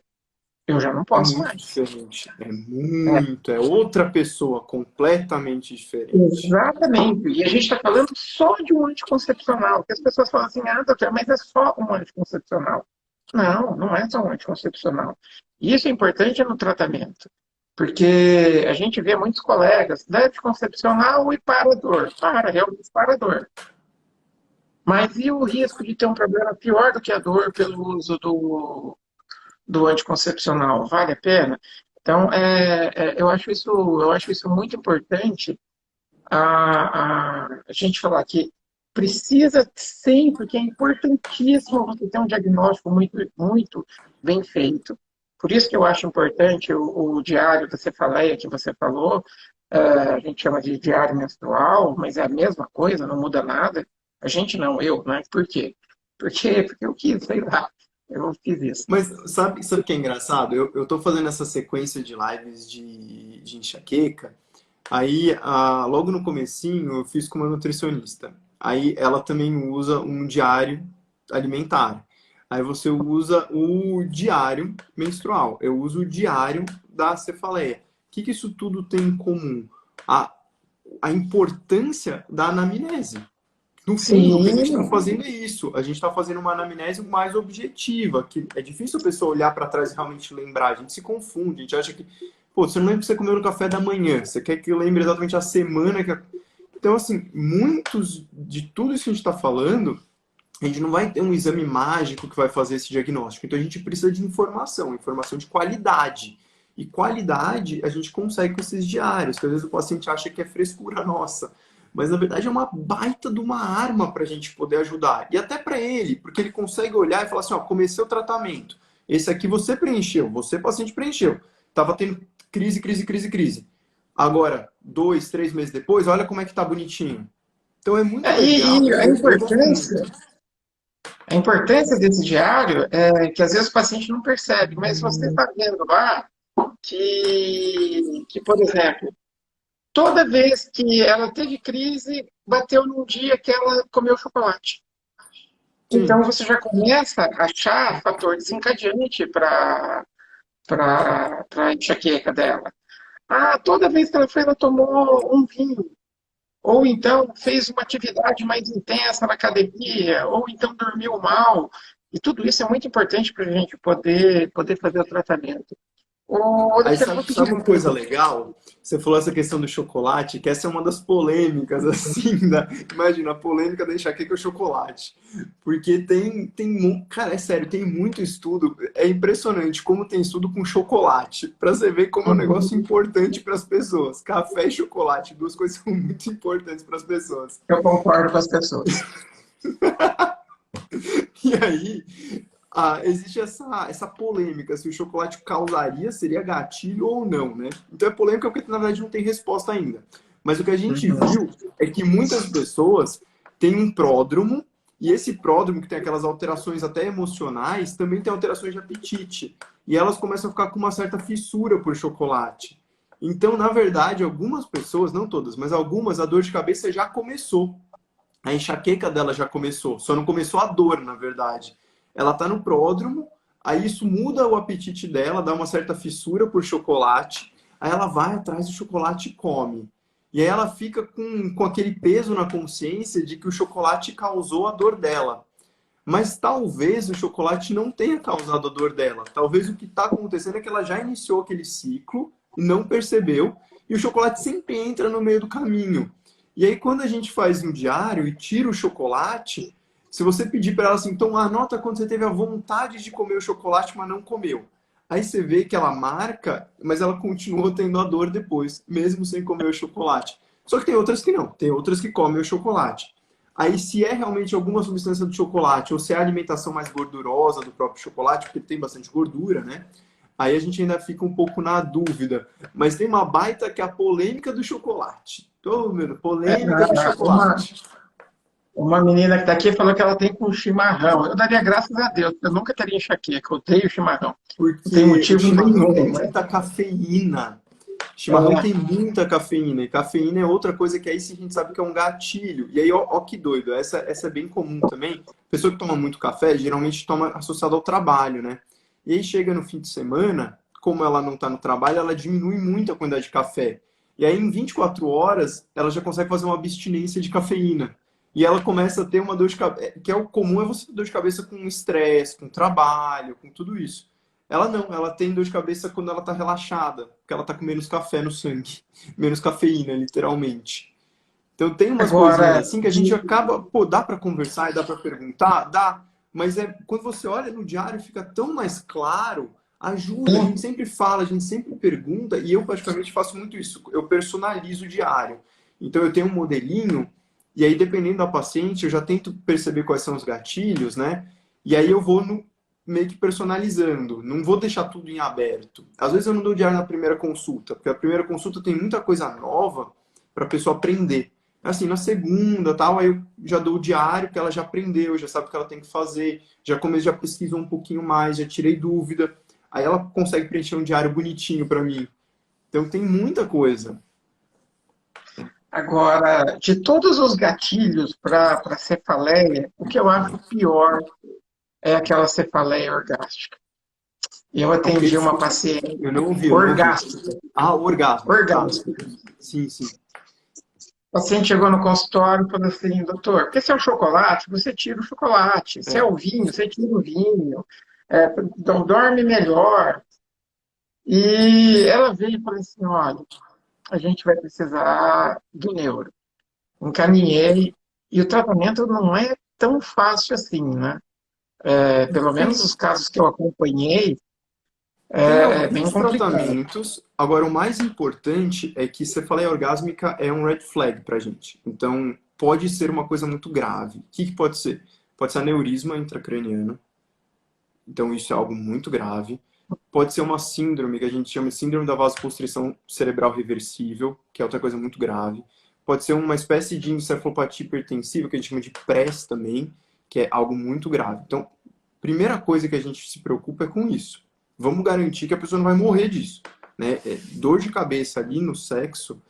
eu já não É posso muito mais. diferente. É, É outra pessoa completamente diferente. exatamente. E a gente está falando só de um anticoncepcional. Que as pessoas falam assim, ah, doutor, mas é só um anticoncepcional. Não, não é só um anticoncepcional. E isso é importante no tratamento. Porque a gente vê muitos colegas, dá anticoncepcional e para a dor. Para, realmente para a dor. Mas e o risco de ter um problema pior do que a dor pelo uso do anticoncepcional? Vale a pena? Então, eu acho isso muito importante a gente falar que precisa sempre, que é importantíssimo você ter um diagnóstico muito, muito bem feito. Por isso que eu acho importante o diário da cefaleia que você falou, a gente chama de diário menstrual, mas é a mesma coisa, não muda nada. A gente não, eu, né? Por quê? Porque eu quis, sei lá, eu fiz isso. Mas sabe o que é engraçado? Eu tô fazendo essa sequência de lives de enxaqueca. Aí, logo no comecinho, eu fiz com uma nutricionista. Aí ela também usa um diário alimentar. Aí você usa o diário menstrual. Eu uso o diário da cefaleia. O que isso tudo tem em comum? A, a importância da anamnese. No fundo, o que a gente está Sim, fazendo é isso. A gente está fazendo uma anamnese mais objetiva, que é difícil a pessoa olhar para trás e realmente lembrar. A gente se confunde, a gente acha que, pô, você não lembra o que você comeu no café da manhã, você quer que eu lembre exatamente a semana que. Então, assim, muitos de tudo isso que a gente está falando A gente não vai ter um exame mágico que vai fazer esse diagnóstico. Então a gente precisa de informação, informação de qualidade. E qualidade a gente consegue com esses diários, que às vezes o paciente acha que é frescura nossa. Mas na verdade é uma baita de uma arma para a gente poder ajudar. E até para ele, porque ele consegue olhar e falar assim: ó, comecei o tratamento. Esse aqui você preencheu, você paciente preencheu. Tava tendo crise, crise, crise, crise. Agora, 2, 3 meses depois, olha como é que tá bonitinho. Então é muito legal. E Eu gosto muito. a importância desse diário é que às vezes o paciente não percebe, mas você está vendo lá por exemplo, toda vez que ela teve crise, bateu num dia que ela comeu chocolate. Então Sim. você já começa a achar fator desencadeante para a enxaqueca dela. Ah, toda vez que ela foi, ela tomou um vinho. Ou então fez uma atividade mais intensa na academia, ou então dormiu mal. E tudo isso é muito importante para a gente poder fazer o tratamento. Ô, Aí Alexandre, sabe, vou pedir sabe uma coisa licença. legal? Você falou essa questão do chocolate, que essa é uma das polêmicas, assim, imagina, a polêmica da enxaqueca é o chocolate. Porque cara, é sério, tem muito estudo, é impressionante como tem estudo com chocolate, pra você ver como é um negócio Uhum. importante para as pessoas. Café e chocolate, duas coisas que são muito importantes para as pessoas. Eu concordo com as pessoas. E aí, existe essa polêmica se o chocolate causaria, seria gatilho ou não, né? Então é polêmica porque na verdade não tem resposta ainda. Mas o que a gente Uhum. viu é que muitas pessoas têm um pródromo, e esse pródromo que tem aquelas alterações até emocionais, também tem alterações de apetite. E elas começam a ficar com uma certa fissura por chocolate. Então, na verdade, algumas pessoas, não todas, mas algumas, a dor de cabeça já começou. A enxaqueca dela já começou, só não começou a dor, na verdade. Ela tá no pródromo, aí isso muda o apetite dela, dá uma certa fissura por chocolate, aí ela vai atrás do chocolate e come. E aí ela fica com aquele peso na consciência de que o chocolate causou a dor dela. Mas talvez o chocolate não tenha causado a dor dela. Talvez o que está acontecendo é que ela já iniciou aquele ciclo e não percebeu, e o chocolate sempre entra no meio do caminho. E aí, quando a gente faz um diário e tira o chocolate, se você pedir para ela assim, então anota quando você teve a vontade de comer o chocolate, mas não comeu. Aí você vê que ela marca, mas ela continua tendo a dor depois, mesmo sem comer o chocolate. Só que tem outras que não, tem outras que comem o chocolate. Aí, se é realmente alguma substância do chocolate, ou se é a alimentação mais gordurosa do próprio chocolate, porque tem bastante gordura, né? Aí a gente ainda fica um pouco na dúvida. Mas tem uma baita que é a polêmica do chocolate. Tô vendo, É, polêmica do uma, chocolate. uma menina que está aqui falou que ela tem com chimarrão. Eu daria graças a Deus, porque eu nunca teria enxaqueca. Eu odeio chimarrão. Não tem Porque o motivo chimarrão tem nenhum, né? muita cafeína. Chimarrão É, tem muita cafeína. E cafeína é outra coisa que aí sim a gente sabe que é um gatilho. E aí, ó que doido. Essa é bem comum também. Pessoa que toma muito café, geralmente toma associado ao trabalho, né? E aí chega no fim de semana, como ela não está no trabalho, ela diminui muito a quantidade de café. E aí, em 24 horas, ela já consegue fazer uma abstinência de cafeína. E ela começa a ter uma dor de cabeça, que é o comum, é você ter dor de cabeça com estresse, com trabalho, com tudo isso. Ela não, ela tem dor de cabeça quando ela tá relaxada, porque ela tá com menos café no sangue, menos cafeína, literalmente. Então tem umas coisinhas agora, assim que a gente acaba, pô, dá para conversar e dá para perguntar, dá, mas é quando você olha no diário fica tão mais claro, ajuda, a gente sim, sempre fala, a gente sempre pergunta e eu praticamente faço muito isso, eu personalizo o diário. Então eu tenho um modelinho e aí dependendo da paciente eu já tento perceber quais são os gatilhos, né? E aí eu vou meio que personalizando, não vou deixar tudo em aberto. Às vezes eu não dou diário na primeira consulta, porque a primeira consulta tem muita coisa nova para a pessoa aprender. Assim, na segunda, tal, aí eu já dou o diário que ela já aprendeu, já sabe o que ela tem que fazer, já pesquisou um pouquinho mais, já tirei dúvida. Aí ela consegue preencher um diário bonitinho para mim. Então tem muita coisa. agora, de todos os gatilhos para cefaleia, o que eu acho pior é aquela cefaleia orgástica. Eu O que? atendi uma Desculpa. paciente Eu não ouvi, eu não ouvi. orgástica, Ah, o orgasmo. Tá. orgástica. Sim, sim. O paciente chegou no consultório e falou assim, doutor, porque se é o chocolate, você tira o chocolate. Se é É. o vinho, você tira o vinho. É, então, dorme melhor. E ela veio e falou assim, olha, a gente vai precisar do neuro. Encaminhei, e o tratamento não é tão fácil assim, né? Pelo menos os casos que eu acompanhei, Tem é bem alguns complicado. tratamentos. Agora, o mais importante é que cefaleia orgásmica é um red flag pra gente. Então, pode ser uma coisa muito grave. O que pode ser? Pode ser aneurisma intracraniano. Então, isso é algo muito grave. Pode ser uma síndrome que a gente chama de síndrome da vasoconstrição cerebral reversível, que é outra coisa muito grave. Pode ser uma espécie de encefalopatia hipertensiva, que a gente chama de PRES também, que é algo muito grave. Então, primeira coisa que a gente se preocupa é com isso. Vamos garantir que a pessoa não vai morrer disso. Né? Dor de cabeça ali no sexo,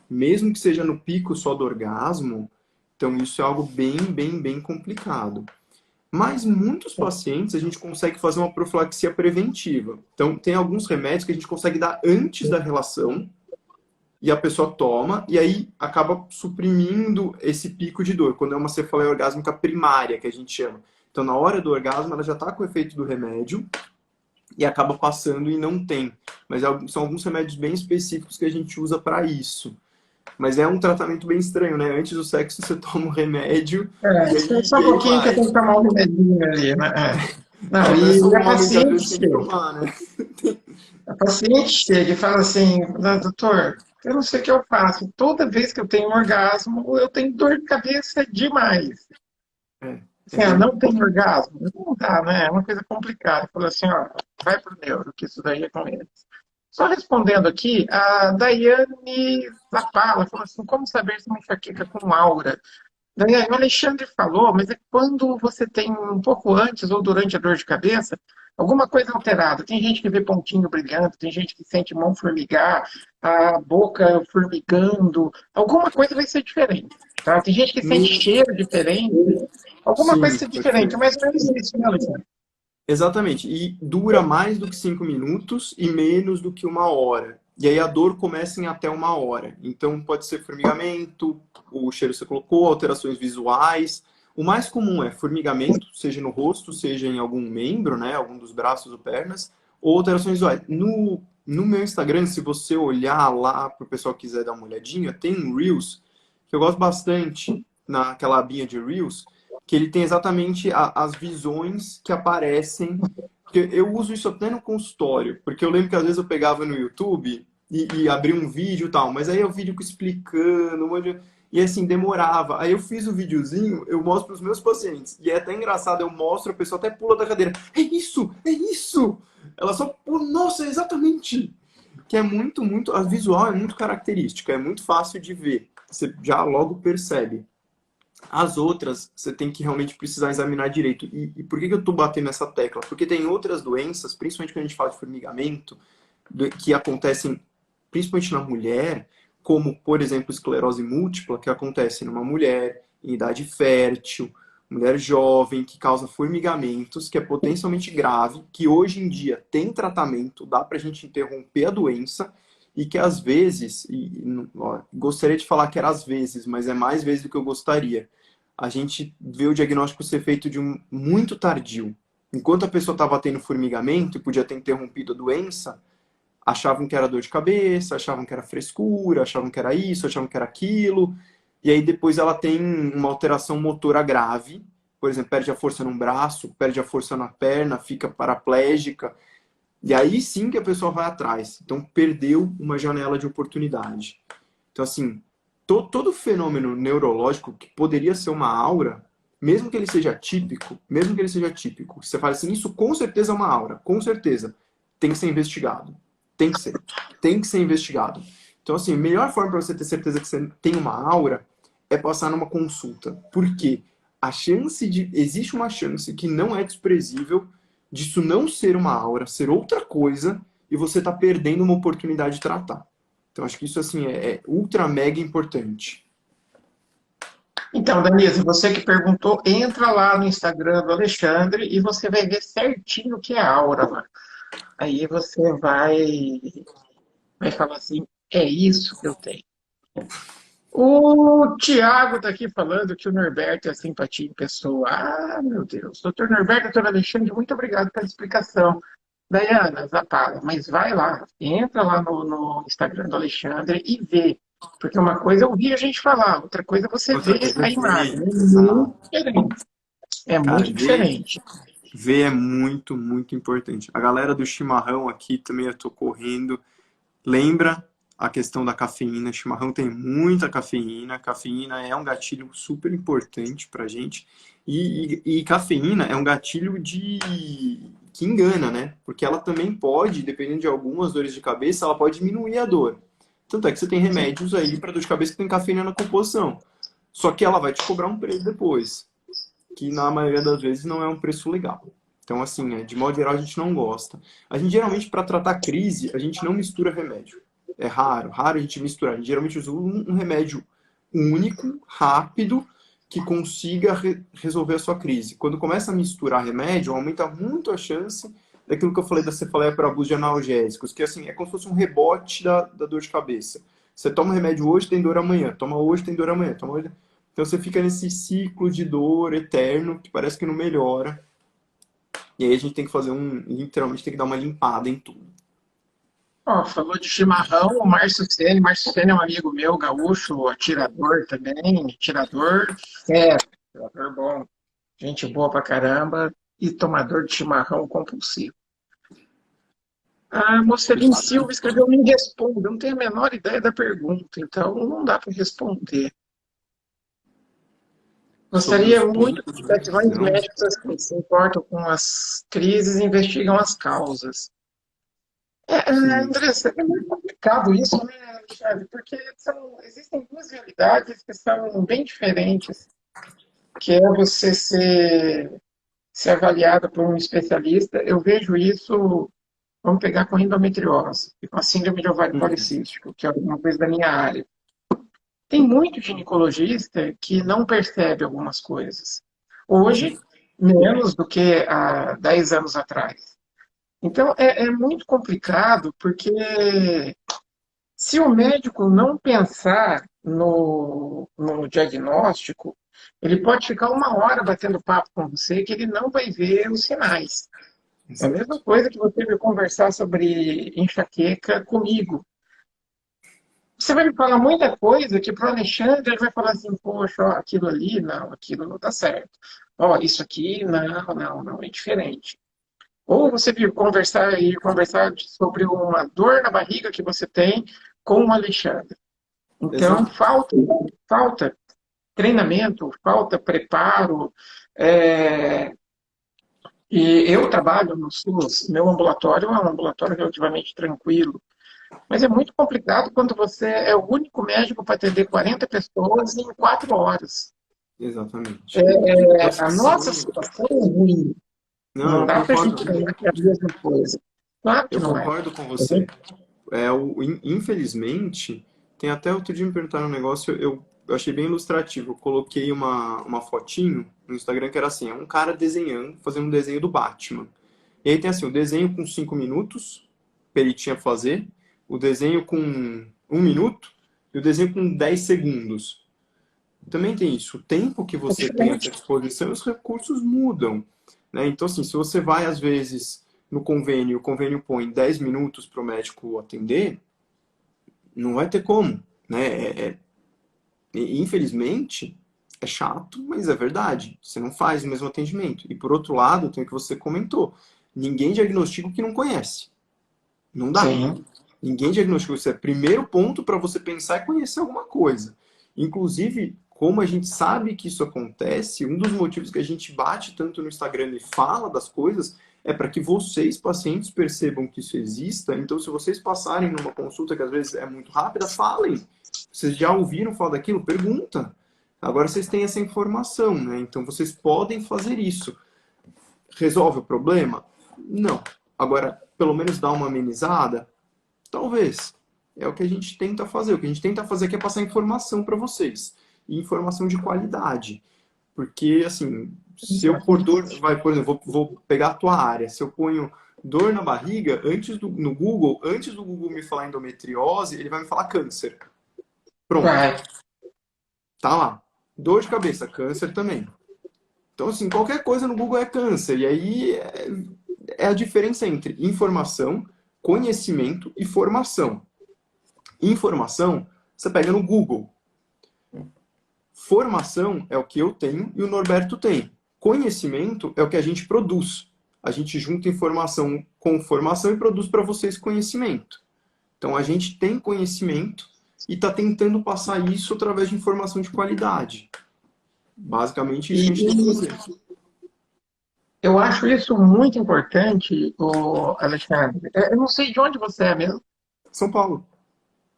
mesmo que seja no pico só do orgasmo, então isso é algo bem complicado. Mas muitos pacientes a gente consegue fazer uma profilaxia preventiva. Então, tem alguns remédios que a gente consegue dar antes da relação e a pessoa toma e aí acaba suprimindo esse pico de dor, quando é uma cefaleia orgásmica primária, que a gente chama. Então, na hora do orgasmo, ela já está com o efeito do remédio e acaba passando e não tem. Mas são alguns remédios bem específicos que a gente usa para isso. Mas é um tratamento bem estranho, né? Antes do sexo você toma um remédio Só e um aí pouquinho que eu vai. tenho que tomar um remedinho ali, né? Não, Não é só e um homem que às vezes tem que tomar, né? a paciente chega e fala assim, doutor, eu não sei o que eu faço. Toda vez que eu tenho um orgasmo, eu tenho dor de cabeça demais. É Assim, bem. não tem orgasmo? Não dá, né? É uma coisa complicada. Falou assim, ó, vai pro neuro, que isso daí é com eles. Só respondendo aqui, a Daiane Zapala falou assim, como saber se uma enxaqueca com aura? Daiane, o Alexandre falou, mas é quando você tem um pouco antes ou durante a dor de cabeça, alguma coisa alterada. Tem gente que vê pontinho brilhando, tem gente que sente mão formigar, a boca formigando, alguma coisa vai ser diferente. Tá? Tem gente que sente No... cheiro diferente, alguma coisa Sim, vai ser diferente, perfeito. mas não é isso, né, Alexandre? Exatamente. E dura mais do que 5 minutos e menos do que 1 hora. E aí a dor começa em até 1 hora. Então pode ser formigamento, o cheiro que você colocou, alterações visuais. O mais comum é formigamento, seja no rosto, seja em algum membro, né? Algum dos braços ou pernas, ou alterações visuais. No meu Instagram, se você olhar lá para o pessoal que quiser dar uma olhadinha, tem um Reels que eu gosto bastante naquela abinha de Reels, que ele tem exatamente as visões que aparecem. Porque eu uso isso até no consultório, porque eu lembro que às vezes eu pegava no YouTube e abria um vídeo e tal, mas aí é o vídeo explicando, e assim, demorava. Aí eu fiz o videozinho, eu mostro para os meus pacientes, e é até engraçado, eu mostro, a pessoa até pula da cadeira. É isso! É isso! Ela só pula, nossa, é exatamente! Que é muito, a visual é muito característica, é muito fácil de ver. Você já logo percebe. As outras, você tem que realmente precisar examinar direito. E por que eu estou batendo nessa tecla? Porque tem outras doenças, principalmente quando a gente fala de formigamento, que acontecem principalmente na mulher, como, por exemplo, esclerose múltipla, que acontece numa mulher em idade fértil, mulher jovem, que causa formigamentos, que é potencialmente grave, que hoje em dia tem tratamento, dá para a gente interromper a doença, e que às vezes, ó, gostaria de falar que era às vezes, mas é mais vezes do que eu gostaria, a gente vê o diagnóstico ser feito de um muito tardio. Enquanto a pessoa estava tendo formigamento e podia ter interrompido a doença, achavam que era dor de cabeça, achavam que era frescura, achavam que era isso, achavam que era aquilo, e aí depois ela tem uma alteração motora grave, por exemplo, perde a força num braço, perde a força na perna, fica paraplégica, e aí sim que a pessoa vai atrás. Então perdeu uma janela de oportunidade. Então assim, todo fenômeno neurológico que poderia ser uma aura, mesmo que ele seja típico, você fala assim, isso com certeza é uma aura, com certeza, tem que ser investigado. Tem que ser investigado. Então assim, a melhor forma para você ter certeza que você tem uma aura é passar numa consulta. Por quê? Existe uma chance que não é desprezível disso não ser uma aura, ser outra coisa, e você tá perdendo uma oportunidade de tratar. Então, acho que isso, assim, é ultra mega importante. Então, Danise, você que perguntou, entra lá no Instagram do Alexandre e você vai ver certinho o que é aura lá. Aí você vai falar assim, é isso que eu tenho. O Tiago está aqui falando que o Norberto é simpatia em pessoa. Ah, meu Deus. Doutor Norberto, doutor Alexandre, muito obrigado pela explicação. Dayana Zapala, mas vai lá, entra lá no Instagram do Alexandre e vê. Porque uma coisa é ouvir a gente falar, outra coisa é você Outra ver coisa é a imagem. ver, É muito exato. diferente. É Cara, muito diferente. ver é muito, muito importante. A galera do chimarrão aqui também eu tô correndo. Lembra a questão da cafeína? Chimarrão tem muita cafeína. Cafeína é um gatilho super importante pra gente. E cafeína é um gatilho que engana, né? Porque ela também pode, dependendo de algumas dores de cabeça, ela pode diminuir a dor. Tanto é que você tem Sim. remédios aí para dor de cabeça que tem cafeína na composição. Só que ela vai te cobrar um preço depois, que na maioria das vezes não é um preço legal. Então, assim, de modo geral, a gente não gosta. A gente geralmente, para tratar crise, a gente não mistura remédio. É raro, raro a gente misturar. A gente geralmente usa um remédio único, rápido, que consiga resolver a sua crise. Quando começa a misturar remédio, aumenta muito a chance daquilo que eu falei da cefaleia por abuso de analgésicos, que assim, é como se fosse um rebote da dor de cabeça. Você toma remédio hoje, tem dor amanhã. Toma hoje, tem dor amanhã. Toma hoje... Então você fica nesse ciclo de dor eterno que parece que não melhora. E aí a gente tem que fazer literalmente tem que dar uma limpada em tudo. Ó, falou de chimarrão, o Márcio Sene. Márcio Sene é um amigo meu, gaúcho, atirador também, atirador fera, atirador bom, gente boa pra caramba e tomador de chimarrão compulsivo. A Mocelin Silva escreveu Me Responda. Eu não tenho a menor ideia da pergunta, então não dá para responder. Sobre os Gostaria muito pontos, que né? tivessem Não. médicos assim, que se importam com as crises e investigam as causas. Sim. Andressa, é muito complicado isso, né, Alexandre? Porque existem duas realidades que são bem diferentes, que é você ser avaliado por um especialista. Eu vejo isso, vamos pegar com endometriose e com a síndrome de ovário Uhum. policístico, que é uma coisa da minha área. Tem muito ginecologista que não percebe algumas coisas. Hoje, menos do que há 10 anos atrás. Então, é muito complicado, porque se o médico não pensar no diagnóstico, ele pode ficar uma hora batendo papo com você que ele não vai ver os sinais. É a mesma Exato. coisa que você vir conversar sobre enxaqueca comigo. Você vai me falar muita coisa que para o Alexandre ele vai falar assim, poxa, ó, aquilo ali, não, aquilo não está certo. Ó, isso aqui, não, não, não, é diferente. Ou você vir conversar sobre uma dor na barriga que você tem com o Alexandre. Então, Exato. falta treinamento, falta preparo. é, E eu trabalho no SUS, meu ambulatório é um ambulatório relativamente tranquilo. Mas é muito complicado quando você é o único médico para atender 40 pessoas em 4 horas. Exatamente. Então, A nossa assim, situação é ruim. não, Não eu dá para a concordo. gente falar que é a mesma coisa. Claro que Eu não é. concordo com A você. gente Infelizmente, tem até outro dia me perguntaram um negócio, eu achei bem ilustrativo. Eu coloquei uma fotinho no Instagram que era assim, é um cara desenhando, fazendo um desenho do Batman. E aí tem assim, o desenho com 5 minutos, que ele tinha que fazer, o desenho com 1 minuto e o desenho com 10 segundos. Também tem isso, o tempo que é você tem à sua diferente. disposição, os recursos mudam. Né? Então, assim, se você vai, às vezes, no convênio, o convênio põe 10 minutos para o médico atender, não vai ter como. Né? Infelizmente, é chato, mas é verdade. Você não faz o mesmo atendimento. E por outro lado, tem o que você comentou. Ninguém diagnostica o que não conhece. Não dá. Sim. Ninguém diagnostica. Isso é primeiro ponto para você pensar e conhecer alguma coisa. Inclusive, como a gente sabe que isso acontece, um dos motivos que a gente bate tanto no Instagram e fala das coisas é para que vocês, pacientes, percebam que isso exista. Então, se vocês passarem numa consulta que às vezes é muito rápida, falem. Vocês já ouviram falar daquilo? Pergunta. Agora vocês têm essa informação, né? Então vocês podem fazer isso. Resolve o problema? Não. Agora, pelo menos dá uma amenizada? Talvez. É o que a gente tenta fazer. O que a gente tenta fazer aqui é passar informação para vocês. E informação de qualidade. Porque, assim, se eu pôr dor. Vai, por exemplo, vou pegar a tua área. Se eu ponho dor na barriga, no Google, antes do Google me falar endometriose, ele vai me falar câncer. Pronto. Vai. Tá lá. Dor de cabeça, câncer também. Então, assim, qualquer coisa no Google é câncer. E aí é a diferença entre informação, conhecimento e formação. Informação, você pega no Google. Formação é o que eu tenho e o Norberto tem. Conhecimento é o que a gente produz. A gente junta informação com formação e produz para vocês conhecimento. Então, a gente tem conhecimento e está tentando passar isso através de informação de qualidade. Basicamente, isso E, que a gente tem que fazer. eu acho isso muito importante, Alexandre. Eu não sei de onde você é mesmo. São Paulo.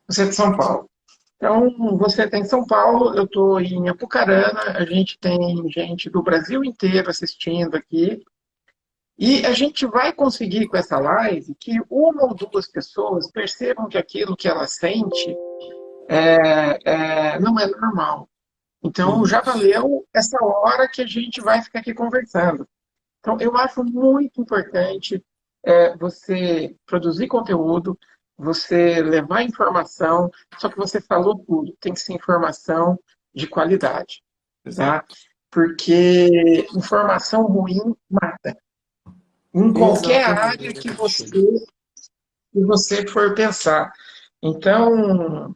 Você é de São Paulo. Então, você está em São Paulo, eu estou em Apucarana, a gente tem gente do Brasil inteiro assistindo aqui. E a gente vai conseguir com essa live que uma ou duas pessoas percebam que aquilo que ela sente não é normal. Então, já Isso. valeu essa hora que a gente vai ficar aqui conversando. Então, eu acho muito importante você produzir conteúdo, você levar informação, só que você falou tudo, tem que ser informação de qualidade, tá? Exato. Porque informação ruim mata. Em qualquer área Exatamente. que você for pensar. Então,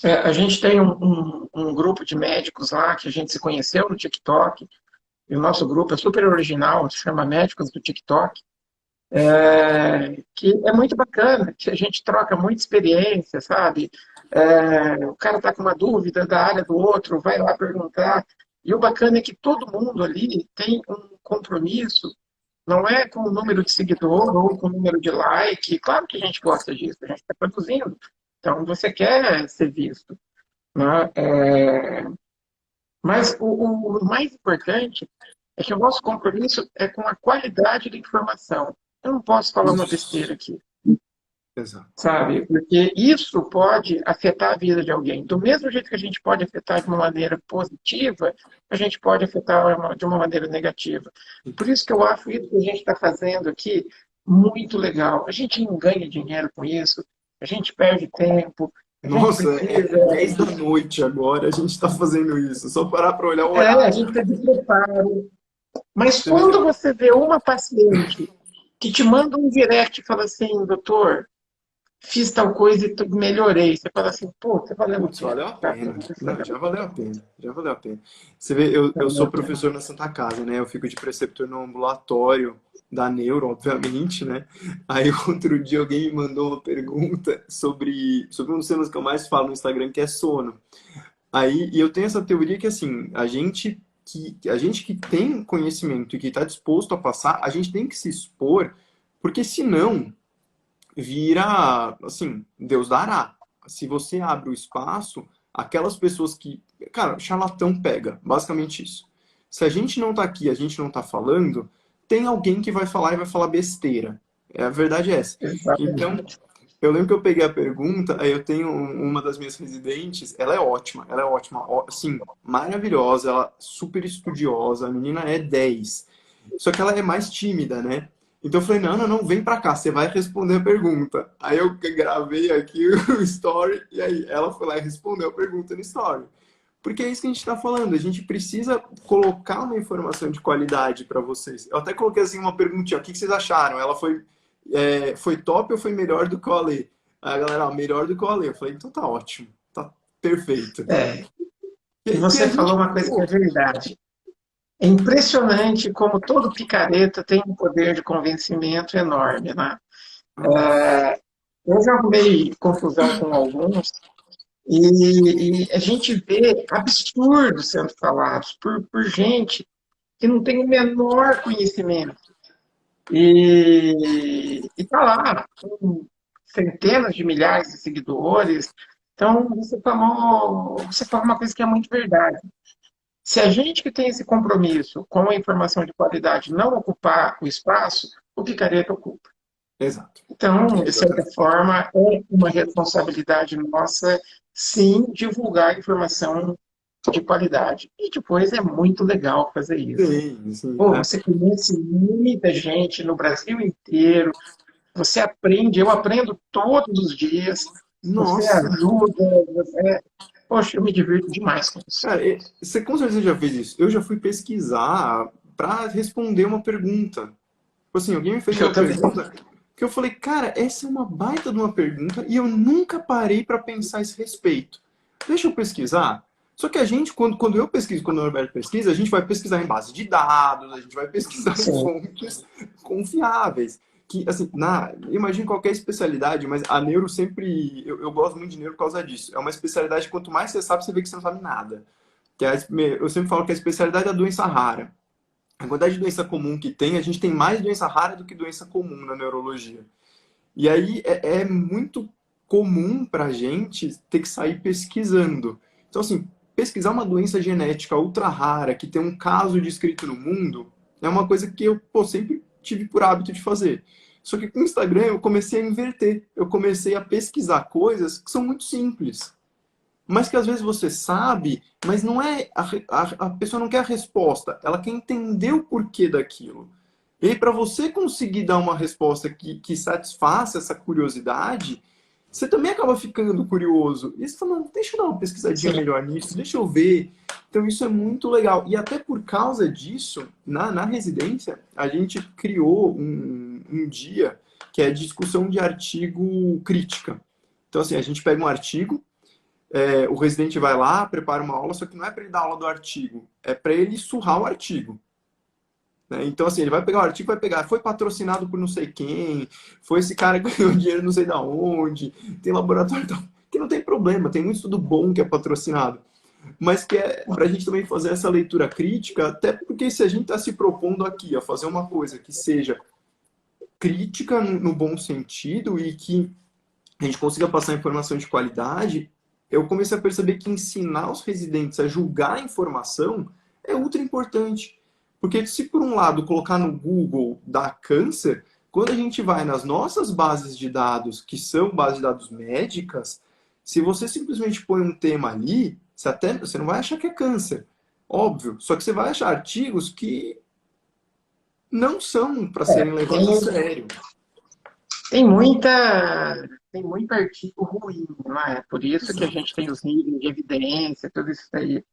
a gente tem um grupo de médicos lá que a gente se conheceu no TikTok, e o nosso grupo é super original, se chama Médicos do TikTok, que é muito bacana, que a gente troca muita experiência, sabe? O cara está com uma dúvida da área do outro, vai lá perguntar. E o bacana é que todo mundo ali tem um compromisso, não é com o número de seguidor ou com o número de like. Claro que a gente gosta disso, a gente está produzindo. Então você quer ser visto, né? Mas o mais importante é que o nosso compromisso é com a qualidade da informação. Eu não posso falar uma Isso. besteira aqui, Exato. sabe? Porque isso pode afetar a vida de alguém. Do mesmo jeito que a gente pode afetar de uma maneira positiva, a gente pode afetar de uma maneira negativa. Por isso que eu acho isso que a gente está fazendo aqui muito legal. A gente não ganha dinheiro com isso, a gente perde tempo, a gente Nossa, precisa. é 10 da noite agora, a gente está fazendo isso. Só parar para olhar o A horário. gente precisa de preparo. Mas Você vê? quando você vê uma paciente que te manda um direct e fala assim, doutor, fiz tal coisa e melhorei. Você fala assim, pô, tá valendo a Putz, pena. valeu a Tá, pena. isso é Não, legal, já valeu a pena. Já valeu a pena. Você vê, tá eu valendo sou a pena. professor na Santa Casa, né? Eu fico de preceptor no ambulatório da Neuro, obviamente, né? Aí outro dia alguém me mandou uma pergunta sobre um dos temas que eu mais falo no Instagram, que é sono. Aí, e eu tenho essa teoria que, assim, a gente que tem conhecimento e que está disposto a passar, a gente tem que se expor, porque senão vira, assim, Deus dará. Se você abre o espaço, aquelas pessoas que. Cara, charlatão pega, basicamente isso. Se a gente não tá aqui, a gente não tá falando, tem alguém que vai falar e vai falar besteira. A verdade é essa. Então, Exatamente. eu lembro que eu peguei a pergunta, aí eu tenho uma das minhas residentes, ela é ótima, assim, maravilhosa, ela é super estudiosa, a menina é 10. Só que ela é mais tímida, né? Então eu falei, não, não, não, vem pra cá, você vai responder a pergunta. Aí eu gravei aqui o story, e aí ela foi lá e respondeu a pergunta no story. Porque é isso que a gente está falando, a gente precisa colocar uma informação de qualidade para vocês. Eu até coloquei assim uma perguntinha, o que vocês acharam? Ela foi top ou foi melhor do que o Ale? Aí a galera, melhor do que o Ale. Eu falei, então tá ótimo, tá perfeito. É, e Que a você falou gente, uma coisa que é pô, verdade. É impressionante como todo picareta tem um poder de convencimento enorme, né? nossa, Eu já arrumei confusão com alguns e a gente vê absurdos sendo falados por gente que não tem o menor conhecimento. E está lá, com centenas de milhares de seguidores. Então, você falou uma coisa que é muito verdade. Se a gente que tem esse compromisso com a informação de qualidade não ocupar o espaço, o picareta ocupa. exato. Então, É de certa exatamente. forma, é uma responsabilidade nossa, sim, divulgar informação de qualidade. E depois é muito legal fazer isso. Sim, sim. Pô, você conhece muita gente no Brasil inteiro, você aprende, eu aprendo todos os dias, você Nossa, ajuda, poxa, eu me divirto demais com isso. cara, você com certeza já fez isso. Eu já fui pesquisar para responder uma pergunta. Tipo assim, alguém me fez Eu uma também. pergunta que eu falei, cara, essa é uma baita de uma pergunta e eu nunca parei para pensar a esse respeito. Deixa eu pesquisar. Só que a gente, quando eu pesquiso, quando o Norberto pesquisa, a gente vai pesquisar em base de dados, a gente vai pesquisar em Sim. fontes confiáveis. Que, assim, imagine qualquer especialidade, mas a neuro sempre... Eu gosto muito de neuro por causa disso. É uma especialidade que quanto mais você sabe, você vê que você não sabe nada. Eu sempre falo que a especialidade é a doença rara. A quantidade de doença comum que tem, a gente tem mais doença rara do que doença comum na neurologia. E aí é muito comum pra gente ter que sair pesquisando. Então, assim, pesquisar uma doença genética ultra rara, que tem um caso descrito no mundo, é uma coisa que eu sempre tive por hábito de fazer. Só que com o Instagram eu comecei a inverter. Eu comecei a pesquisar coisas que são muito simples. Mas que às vezes você sabe, mas não é a pessoa não quer a resposta, ela quer entender o porquê daquilo. E aí, para você conseguir dar uma resposta que satisfaça essa curiosidade, você também acaba ficando curioso. E você fala, não, deixa eu dar uma pesquisadinha Sim. melhor nisso, deixa eu ver. Então isso é muito legal. E até por causa disso, na residência, a gente criou um dia que é discussão de artigo crítica. Então, assim, a gente pega um artigo, o residente vai lá, prepara uma aula, só que não é para ele dar aula do artigo, é para ele surrar o artigo. Né? Então, assim, ele vai pegar o artigo, vai pegar, foi patrocinado por não sei quem, foi esse cara que ganhou dinheiro não sei da onde, tem laboratório que não tem problema, tem muito estudo bom que é patrocinado. Mas que é para a gente também fazer essa leitura crítica, até porque se a gente está se propondo aqui a fazer uma coisa que seja crítica no bom sentido e que a gente consiga passar informação de qualidade, eu comecei a perceber que ensinar os residentes a julgar a informação é ultra importante. Porque se por um lado colocar no Google dá câncer, quando a gente vai nas nossas bases de dados, que são bases de dados médicas, se você simplesmente põe um tema ali, você não vai achar que é câncer. Óbvio. Só que você vai achar artigos que não são para serem levados a sério. Tem muito artigo ruim, não é? Por isso que a gente tem os níveis de evidência, tudo isso aí.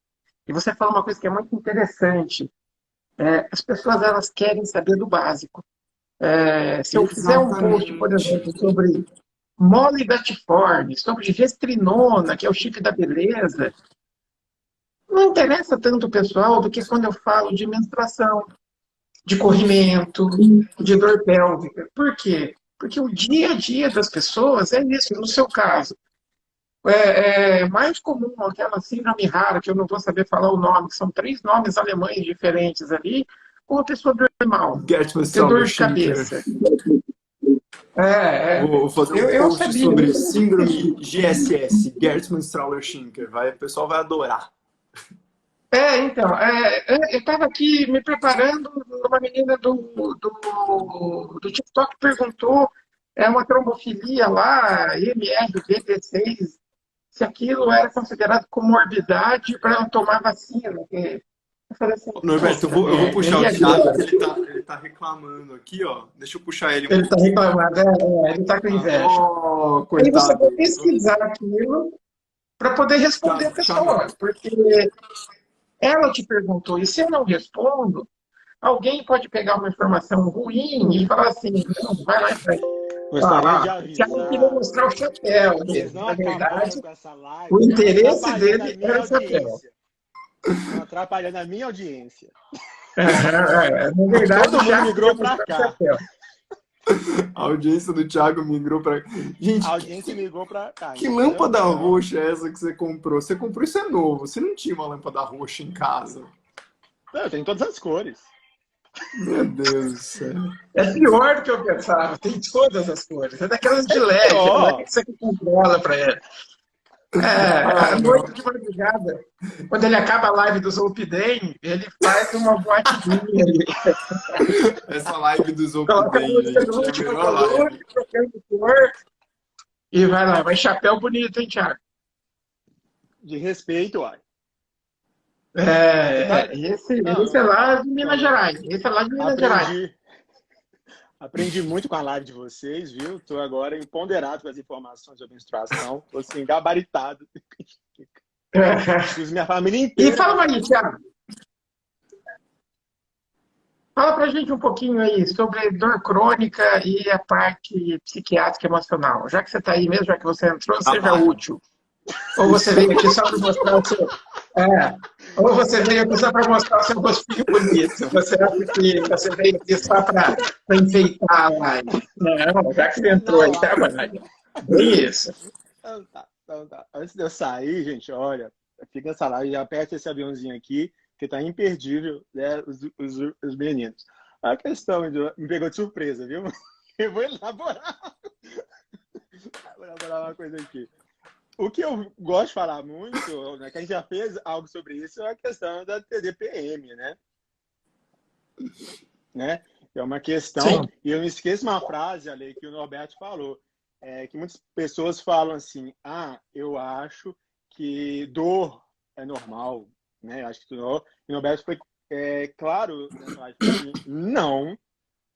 E você falou uma coisa que é muito interessante. As pessoas elas querem saber do básico. Se eu fizer um post, por Exatamente. exemplo, sobre mole datiforme, sobre gestrinona, que é o chip da beleza, não interessa tanto o pessoal do que quando eu falo de menstruação, de corrimento, de dor pélvica. Por quê? Porque o dia a dia das pessoas é isso. No seu caso, é mais comum aquela síndrome rara, que eu não vou saber falar o nome, que são 3 nomes alemães diferentes ali, ou a pessoa dorme mal, ter dor de Gertmann-Strauler-Schinker. cabeça. É, é. Vou fazer um Eu post sabia. sobre síndrome GSS, Gertmann-Strauler-Schinker. O pessoal vai adorar. Então, eu estava aqui me preparando, uma menina do TikTok perguntou, uma trombofilia lá, MRBP6, se aquilo era considerado comorbidade para ela tomar vacina. Eu falei assim, Norberto, eu vou puxar o Thiago, ele tá reclamando aqui, ó. Deixa eu puxar ele um ele está pouquinho. reclamando, ele está com inveja. Oh, Aí você coitado. vai pesquisar aquilo para poder responder a pessoa, porque ela te perguntou, e se eu não respondo, alguém pode pegar uma informação ruim e falar assim, não, vai lá e faz. Gostaria de O Thiago queria avisar mostrar o chapéu que dele. vocês não Na verdade, acabando com essa live, o estão interesse atrapalhando a dele minha era o chapéu. audiência. Estão atrapalhando a minha audiência. Na verdade, Todo o mundo Thiago migrou queria pra mostrar o cá. chapéu. A audiência do Thiago migrou pra... Gente, A audiência migrou pra cá. que entendeu? lâmpada roxa é essa que você comprou? Você comprou isso é novo. Você não tinha uma lâmpada roxa em casa. Não, eu tenho todas as cores. Meu Deus do céu. É pior do que eu pensava, tem todas as cores. É daquelas de LED, pior. que você controla para ele. À noite de madrugada, quando ele acaba a live do Zolpidem, ele faz uma boatezinha ali. Essa live do Coloca a Zolpidem, música gente, do é a último melhor volume, live. trocando cor, e vai lá. Vai chapéu bonito, hein, Thiago? De respeito, uai. Esse é lá de Minas Gerais. Esse é lá de Minas Gerais. Aprendi muito com a live de vocês, viu? Estou agora empoderado com as informações sobre menstruação. Estou assim, gabaritado. Fiz minha família inteira. E fala aí, Thiago. Fala pra gente um pouquinho aí sobre dor crônica e a parte psiquiátrica e emocional. Já que você está aí mesmo, já que você entrou, seja útil. Ou você veio aqui só para mostrar É. Ou você veio aqui só para mostrar o seu rostinho bonito. Você acha que você veio aqui só para enfeitar a live. Não, já que você entrou aí, Não, trabalha. Bem isso. então tá, então tá. Antes de eu sair, gente, olha, fica nessa live, já aperta esse aviãozinho aqui, que tá imperdível, né, os meninos. A questão me pegou de surpresa, viu? Eu vou elaborar uma coisa aqui. O que eu gosto de falar muito, né, que a gente já fez algo sobre isso, é a questão da TDPM, né? É uma questão, Sim. e eu não esqueço uma frase ali que o Norberto falou, que muitas pessoas falam assim, eu acho que dor é normal, né? Eu acho que dor, e o Norberto foi claro nessa live, assim, não,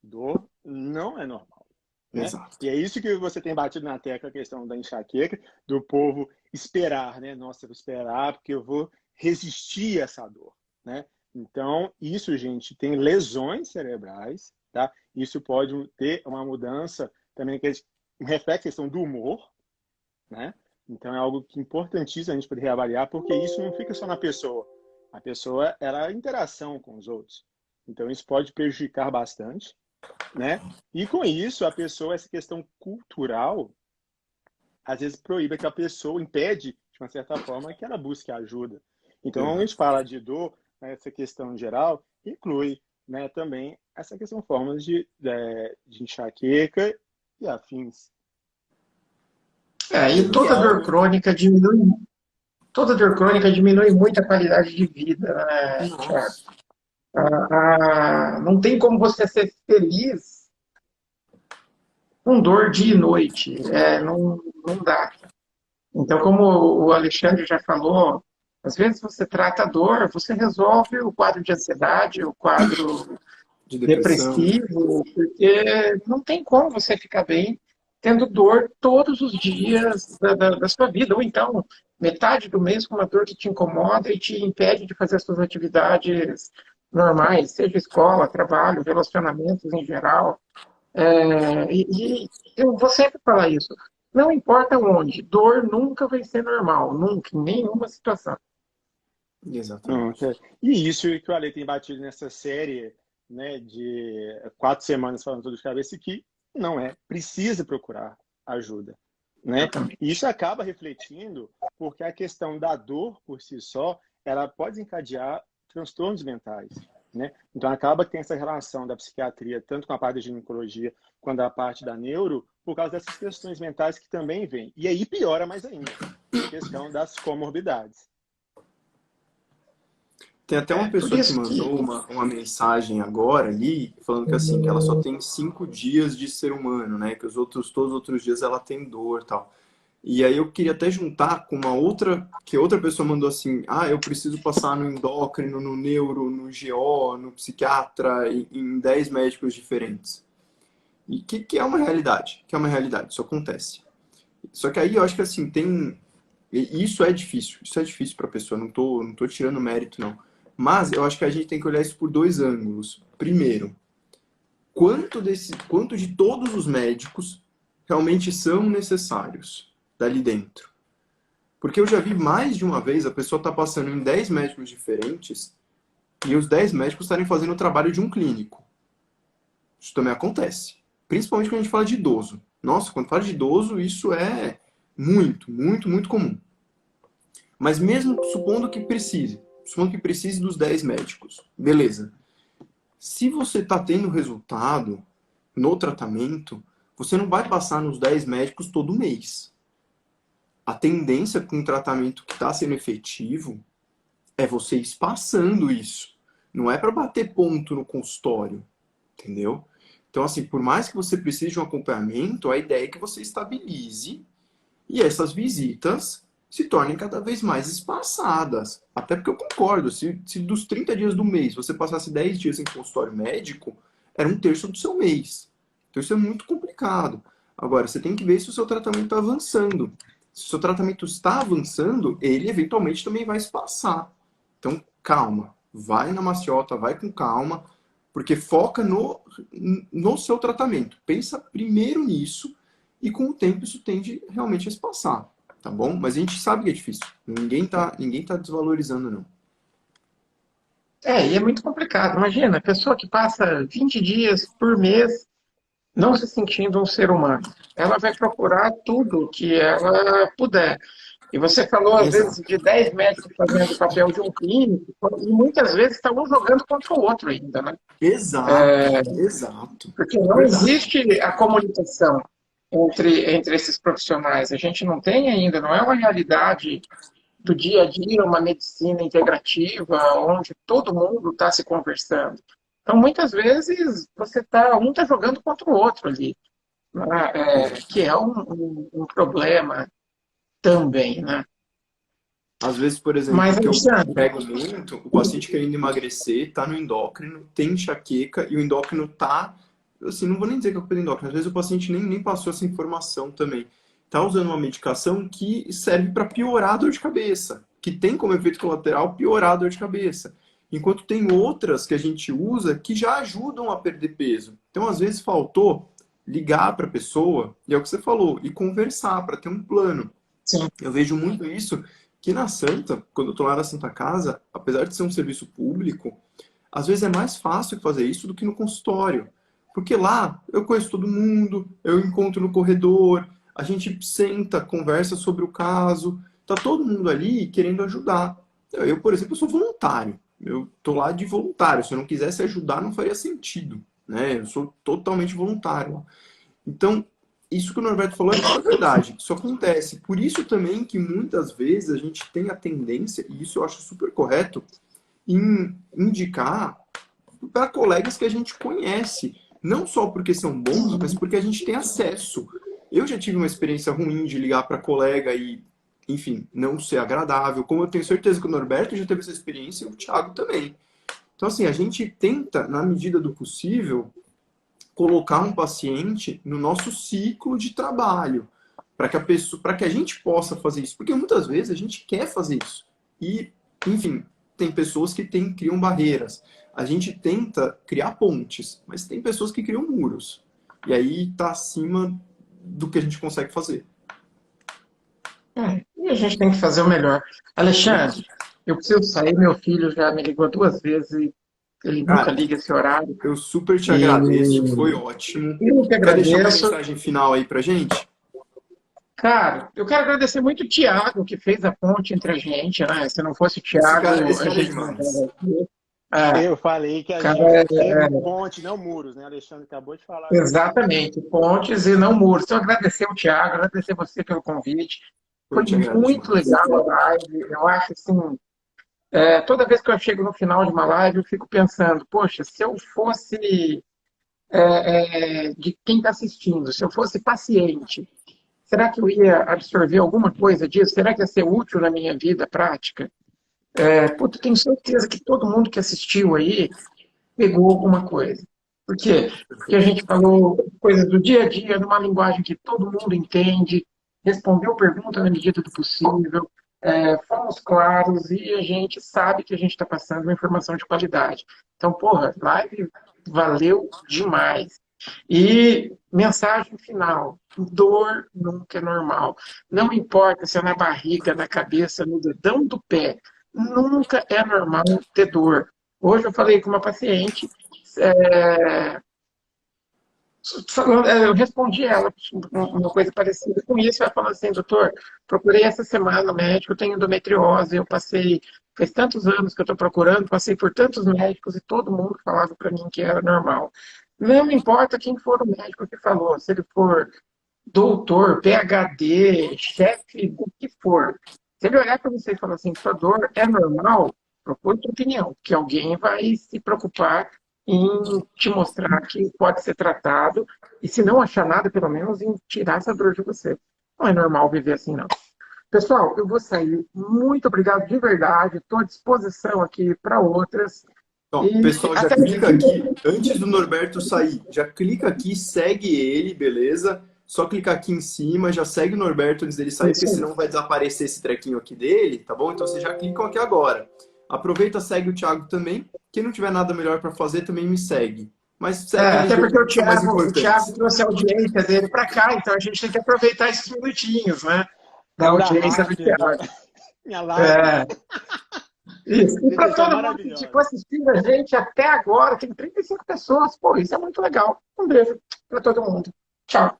dor não é normal, né? Exato. E é isso que você tem batido na tecla, a questão da enxaqueca, do povo esperar, né? Nossa, eu vou esperar porque eu vou resistir a essa dor, né? Então, isso, gente, tem lesões cerebrais, tá? Isso pode ter uma mudança também, que reflete a questão do humor, né? Então, é algo que é importantíssimo a gente poder reavaliar, porque isso não fica só na pessoa. A pessoa, ela é a interação com os outros. Então, isso pode prejudicar bastante, né? E com isso, a pessoa, essa questão cultural, às vezes proíbe que a pessoa, impede, de uma certa forma, que ela busque ajuda. Então, quando a gente Exato. fala de dor, né, essa questão geral, inclui, né, também essa questão, formas de enxaqueca e afins. E E é toda dor algo... crônica diminui, toda dor crônica diminui muito a qualidade de vida, né, Thiago? Nossa. Não tem como você ser feliz com dor dia e noite. Não dá. Então, como o Alexandre já falou, às vezes você trata a dor, você resolve o quadro de ansiedade, o quadro De depressão. depressivo, porque não tem como você ficar bem tendo dor todos os dias da sua vida, ou então metade do mês com uma dor que te incomoda e te impede de fazer as suas atividades normais, seja escola, trabalho, relacionamentos em geral. E eu vou sempre falar isso. Não importa onde, dor nunca vai ser normal, nunca, em nenhuma situação. Exatamente. E isso que o Ale tem batido nessa série, né, de 4 semanas falando tudo de cabeça, que não precisa procurar ajuda, né? E Exatamente. isso acaba refletindo porque a questão da dor por si só, ela pode encadear transtornos mentais, né? Então acaba que tem essa relação da psiquiatria, tanto com a parte da ginecologia quanto a parte da neuro, por causa dessas questões mentais que também vêm. E aí piora mais ainda, a questão das comorbidades. Tem até uma Por pessoa que isso que mandou uma mensagem agora ali, falando que assim, que ela só tem 5 dias de ser humano, né? Que todos os outros dias ela tem dor e tal. E aí eu queria até juntar com uma outra, que outra pessoa mandou assim, eu preciso passar no endócrino, no neuro, no GO, no psiquiatra, em 10 médicos diferentes. E que é uma realidade, isso acontece. Só que aí eu acho que assim, isso é difícil para a pessoa, não tô tirando mérito não. Mas eu acho que a gente tem que olhar isso por dois ângulos. Primeiro, quanto de todos os médicos realmente são necessários dali dentro? Porque eu já vi mais de uma vez a pessoa estar passando em 10 médicos diferentes e os 10 médicos estarem fazendo o trabalho de um clínico. Isso também acontece. Principalmente quando a gente fala de idoso. Nossa, quando fala de idoso, isso é muito, muito, muito comum. Mas mesmo supondo que precise dos 10 médicos, beleza. Se você está tendo resultado no tratamento, você não vai passar nos 10 médicos todo mês. A tendência com um tratamento que está sendo efetivo é você espaçando isso. Não é para bater ponto no consultório, entendeu? Então, assim, por mais que você precise de um acompanhamento, a ideia é que você estabilize e essas visitas se tornem cada vez mais espaçadas. Até porque eu concordo, se dos 30 dias do mês você passasse 10 dias em consultório médico, era 1/3 do seu mês. Então isso é muito complicado. Agora, você tem que ver se o seu tratamento está avançando. Se o seu tratamento está avançando, ele eventualmente também vai espaçar. Então, calma. Vai na maciota, vai com calma, porque foca no seu tratamento. Pensa primeiro nisso e com o tempo isso tende realmente a espaçar. tá bom? Mas a gente sabe que é difícil. Ninguém tá desvalorizando, não. E é muito complicado. Imagina, a pessoa que passa 20 dias por mês não se sentindo um ser humano. Ela vai procurar tudo que ela puder. E você falou, às vezes, Exato. de 10 médicos fazendo o papel de um clínico, e muitas vezes está um jogando contra o outro ainda, né? Exato. Exato. Porque não Verdade. existe a comunicação entre esses profissionais. A gente não tem ainda, não é uma realidade do dia a dia, uma medicina integrativa, onde todo mundo está se conversando. Então, muitas vezes, um está jogando contra o outro ali, né? Que é um problema também, né? Às vezes, por exemplo, Mas, o que eu Alexandre, pego muito, o paciente querendo emagrecer, tá no endócrino, tem enxaqueca e o endócrino tá, assim, não vou nem dizer que é culpa do endócrino, às vezes o paciente nem passou essa informação também. Tá usando uma medicação que serve para piorar a dor de cabeça, que tem como efeito colateral piorar a dor de cabeça. Enquanto tem outras que a gente usa que já ajudam a perder peso. Então, às vezes, faltou ligar para a pessoa, e é o que você falou, e conversar para ter um plano. sim, Eu vejo muito isso que na Santa, quando eu tô lá na Santa Casa, apesar de ser um serviço público, às vezes é mais fácil fazer isso do que no consultório. Porque lá eu conheço todo mundo, eu encontro no corredor, a gente senta, conversa sobre o caso, tá todo mundo ali querendo ajudar. Eu, por exemplo, sou voluntário. Eu tô lá de voluntário. Se eu não quisesse ajudar, não faria sentido, né? Eu sou totalmente voluntário. Então, isso que o Norberto falou é verdade. Isso acontece. Por isso também que muitas vezes a gente tem a tendência, e isso eu acho super correto, em indicar para colegas que a gente conhece. Não só porque são bons, mas porque a gente tem acesso. Eu já tive uma experiência ruim de ligar para colega e, enfim, não ser agradável. Como eu tenho certeza que o Norberto já teve essa experiência e o Thiago também. Então, assim, a gente tenta, na medida do possível, colocar um paciente no nosso ciclo de trabalho, para que a gente possa fazer isso, porque muitas vezes a gente quer fazer isso. E, enfim, tem pessoas que criam barreiras. A gente tenta criar pontes, mas tem pessoas que criam muros. E aí está acima do que a gente consegue fazer. e a gente tem que fazer o melhor. Alexandre, eu preciso sair, meu filho já me ligou 2 vezes e ele nunca Cara, liga esse horário. eu super te E agradeço, foi ótimo. eu que Quer deixar uma agradeço. mensagem final aí pra gente? Cara, eu quero agradecer muito o Thiago, que fez a ponte entre a gente, né? Se não fosse o Thiago, Esse a cara é gente não demais. estava aqui. Ah, Eu falei que a cara, gente quer ponte, não muros, né? Alexandre acabou de falar isso. exatamente, pontes e não muros. Então, agradecer o Thiago, agradecer você pelo convite. Eu Foi te agradeço muito demais. legal a live. Eu acho assim, toda vez que eu chego no final de uma live, eu fico pensando, poxa, se eu fosse de quem está assistindo, se eu fosse paciente, será que eu ia absorver alguma coisa disso? Será que ia ser útil na minha vida prática? Puta, tenho certeza que todo mundo que assistiu aí pegou alguma coisa. Por quê? Porque a gente falou coisas do dia a dia, numa linguagem que todo mundo entende, respondeu pergunta na medida do possível, fomos claros e a gente sabe que a gente está passando uma informação de qualidade. Então, porra, live valeu demais. E mensagem final: dor nunca é normal. Não importa se é na barriga, na cabeça, no dedão do pé, nunca é normal ter dor. Hoje eu falei com uma paciente, é, eu respondi ela uma coisa parecida com isso. Ela falou assim: doutor, procurei essa semana o médico, eu tenho endometriose, eu passei, faz tantos anos que eu estou procurando, passei por tantos médicos e todo mundo falava para mim que era normal. Não me importa quem for o médico que falou, se ele for doutor, PhD, chefe do que for. Se ele olhar para você e falar assim, sua dor é normal, procure outra opinião, que alguém vai se preocupar em te mostrar que pode ser tratado, e se não achar nada, pelo menos em tirar essa dor de você. Não é normal viver assim, não. Pessoal, eu vou sair. Muito obrigado de verdade. Estou à disposição aqui para outras. Ó, E pessoal, já até clica aqui, antes do Norberto sair, já clica aqui, segue ele, beleza? Só clicar aqui em cima, já segue o Norberto antes dele sair, porque isso aí. senão vai desaparecer esse trequinho aqui dele, tá bom? Então vocês já clicam aqui agora. Aproveita, segue o Thiago também. Quem não tiver nada melhor para fazer, também me segue. Mas segue eles Até dois porque o que são mais Thiago importantes. trouxe a audiência dele para cá, então a gente tem que aproveitar esses minutinhos, né? da audiência do Thiago. Minha live. Isso. E para Gente, é todo mundo que maravilhoso. ficou assistindo a gente até agora, tem 35 pessoas. Pô, isso é muito legal. Um beijo para todo mundo. Tchau.